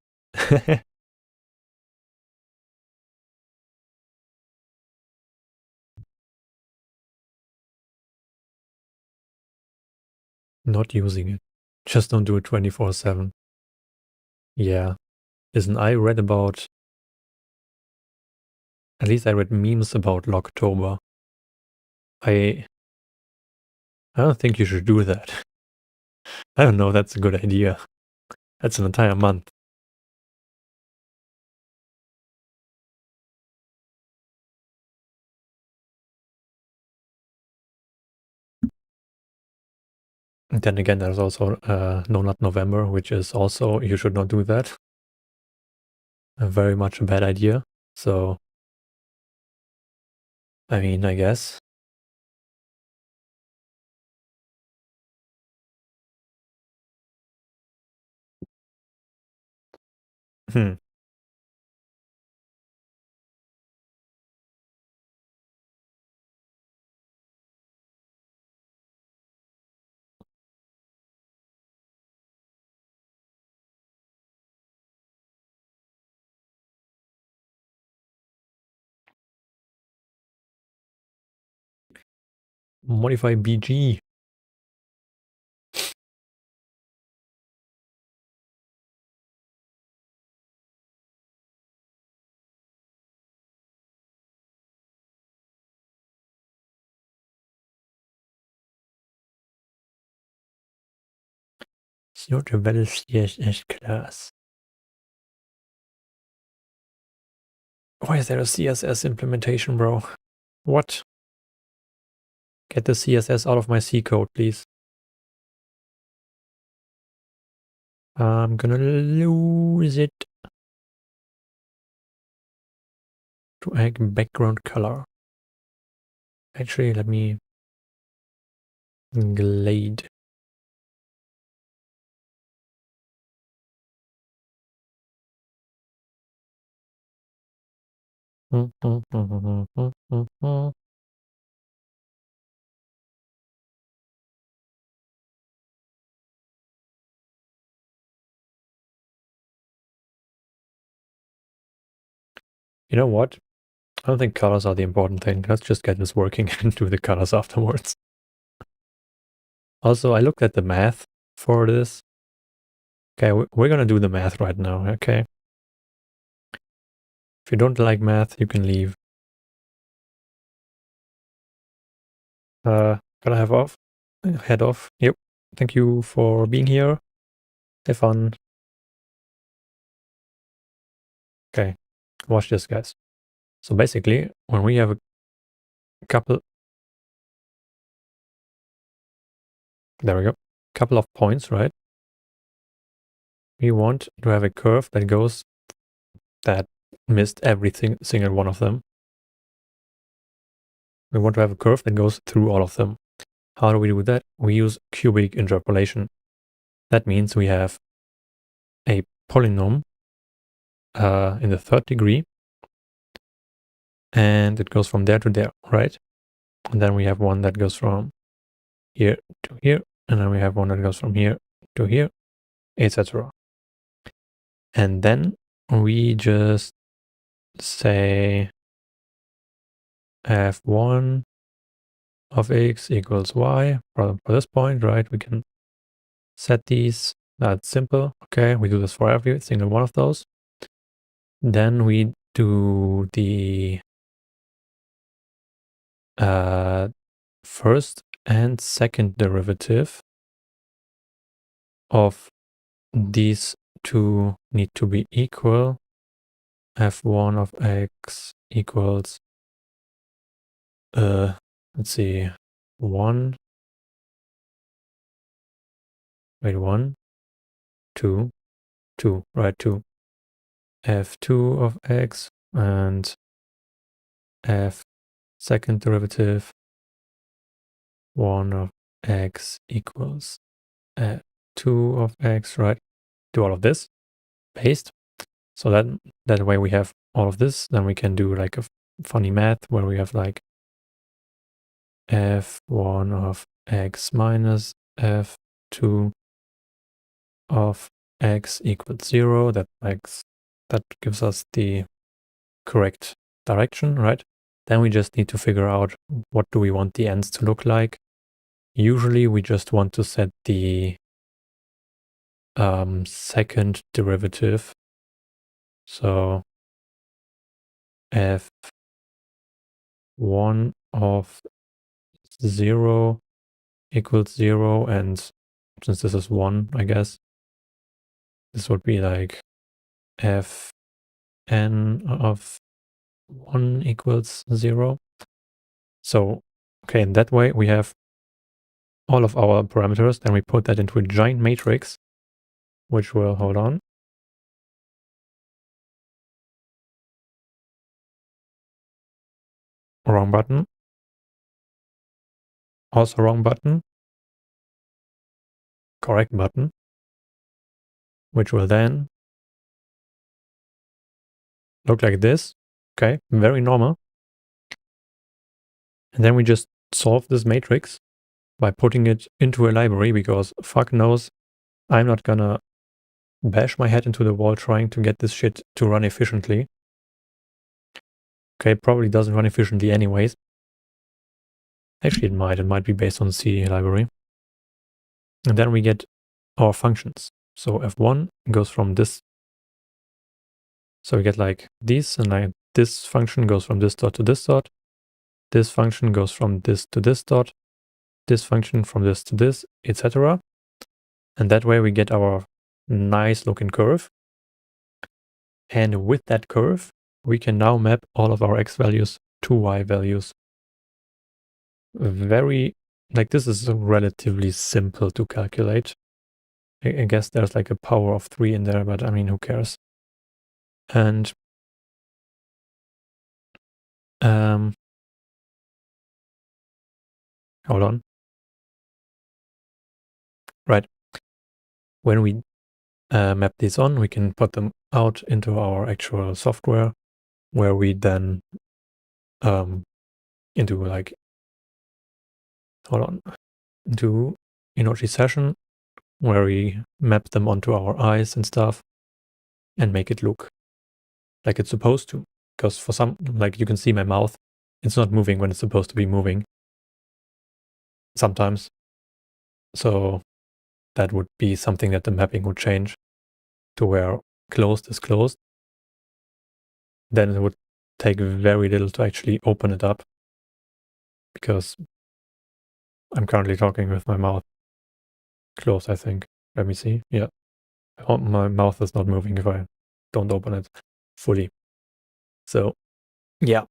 Not using it. Just don't do it 24/7. Yeah. Listen, I read about, at least I read memes about Locktober. I don't think you should do that. I don't know if that's a good idea. That's an entire month. And then again, there's also No Nut November, which is also, you should not do that. Very much a bad idea. So, I mean, I guess. Hmm. Modify BG. It's not a well CSS class. Why is there a CSS implementation, bro? What? Get the CSS out of my C code, please. I'm gonna lose it. To add background color. Actually, let me glade. You know what? I don't think colors are the important thing. Let's just get this working and do the colors afterwards. Also, I looked at the math for this. Okay, we're gonna do the math right now, okay? If you don't like math, you can leave. Gotta have off. Head off. Yep. Thank you for being here. Have fun. Okay, watch this, guys. So basically, when we have a couple, there we go, couple of points, right? We want to have a curve that missed single one of them. We want to have a curve that goes through all of them. How do we do that? We use cubic interpolation. That means we have a polynomial in the third degree, and it goes from there to there, right? And then we have one that goes from here to here, and then we have one that goes from here to here, etc. And then we just say f1 of x equals y for this point, right? We can set these. That's simple. Okay, we do this for every single one of those. Then we do the first and second derivative of these two need to be equal. f1 of x equals, let's see, 1, 2, 2, right, 2. f2 of x and f second derivative 1 of x equals 2 of x, right? Do all of this, paste. So that way we have all of this. Then we can do like a funny math where we have like f1 of x minus f2 of x equals 0. That gives us the correct direction, right? Then we just need to figure out what do we want the ends to look like. Usually we just want to set the second derivative. So f1 of 0 equals 0, and since this is 1, I guess, this would be like fn of 1 equals 0. So, okay, in that way we have all of our parameters, then we put that into a giant matrix, which will, hold on. Wrong button. Also wrong button. Correct button. Which will then look like this. Okay, very normal. And then we just solve this matrix by putting it into a library, because fuck knows I'm not gonna bash my head into the wall trying to get this shit to run efficiently. Okay, probably doesn't run efficiently anyways. Actually, it might be based on C library. And then we get our functions. So f1 goes from this. So we get like these, and like this function goes from this dot to this dot. This function goes from this to this dot. This function from this to this, etc. And that way we get our nice looking curve. And with that curve, we can now map all of our x values to y values. This is relatively simple to calculate. I guess there's like a power of 3 in there, but I mean, who cares? And hold on. Right. When we map these on, we can put them out into our actual software, where we then into like, hold on, into Inochi session, where we map them onto our eyes and stuff and make it look like it's supposed to. Because for some, like you can see my mouth, it's not moving when it's supposed to be moving sometimes. So that would be something that the mapping would change to where closed is closed. Then it would take very little to actually open it up, because I'm currently talking with my mouth closed, I think. Let me see. Yeah. My mouth is not moving if I don't open it. fully. So yeah,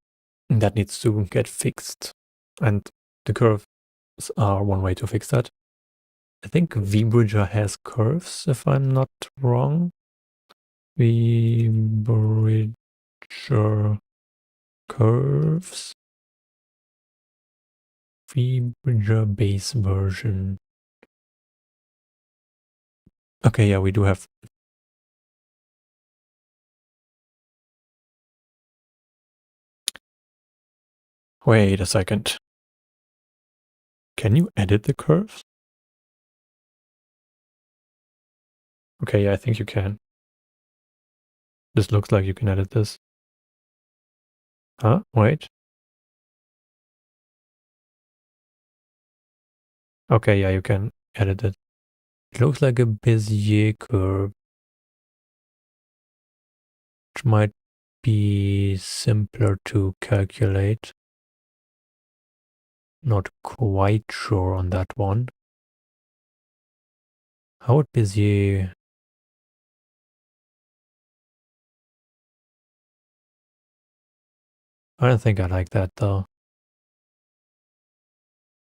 that needs to get fixed. And the curves are one way to fix that. I think VBridger has curves, if I'm not wrong. VBridger curves. VBridger base version. Okay, yeah, we do have. Wait a second. Can you edit the curves? Okay, yeah, I think you can. This looks like you can edit this. Huh? Wait. Okay, yeah, you can edit it. It looks like a Bezier curve, which might be simpler to calculate. Not quite sure on that one. How would Bezier... I don't think I like that though.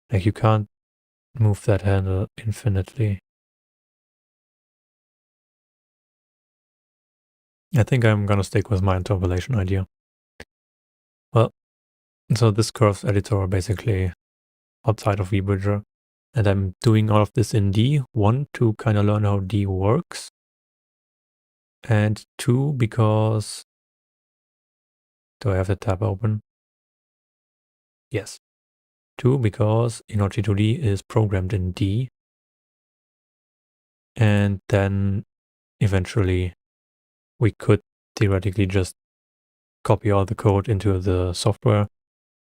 Like you can't move that handle infinitely. I think I'm gonna stick with my interpolation idea. Well, so this curves editor basically outside of VBridger. And I'm doing all of this in D. 1, to kind of learn how D works. And 2, because... Do I have the tab open? Yes. 2, because Inochi2D is programmed in D. And then eventually we could theoretically just copy all the code into the software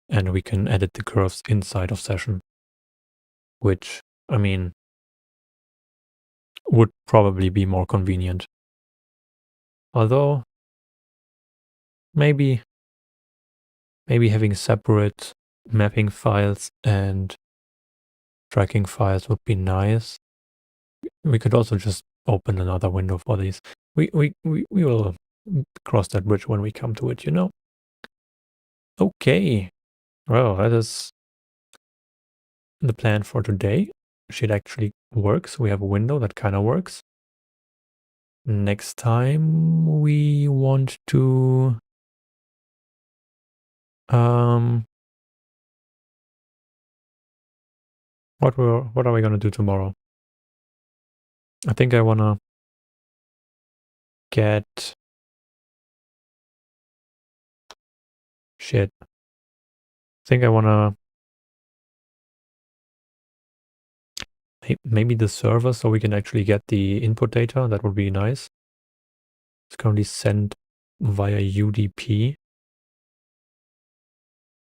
and we can edit the curves inside of session. Which, I mean, would probably be more convenient. Although, maybe having separate mapping files and tracking files would be nice. We could also just open another window for these. We will cross that bridge when we come to it, you know? Okay. Well, that is the plan for today. Shit actually works. We have a window that kind of works. Next time we want to what are we gonna do tomorrow? I think I wanna get shit. I think I wanna maybe the server so we can actually get the input data. That would be nice. It's currently sent via UDP.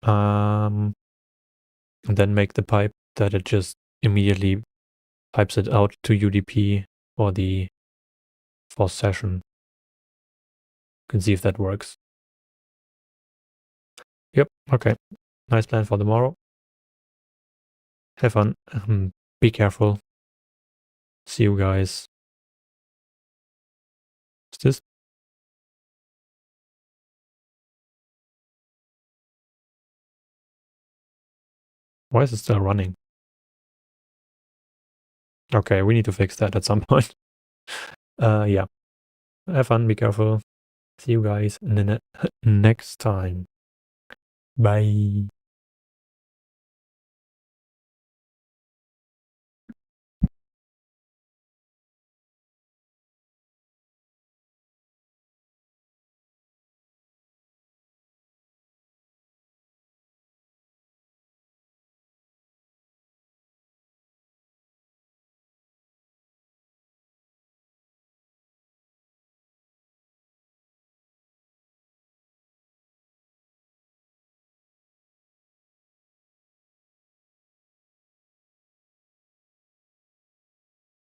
And then make the pipe that it just immediately pipes it out to UDP for session. You can see if that works. Yep, okay. Nice plan for tomorrow. Have fun. Be careful. See you guys. Is this? Why is it still running? Okay, we need to fix that at some point. Yeah. Have fun, be careful. See you guys in the next time. Bye.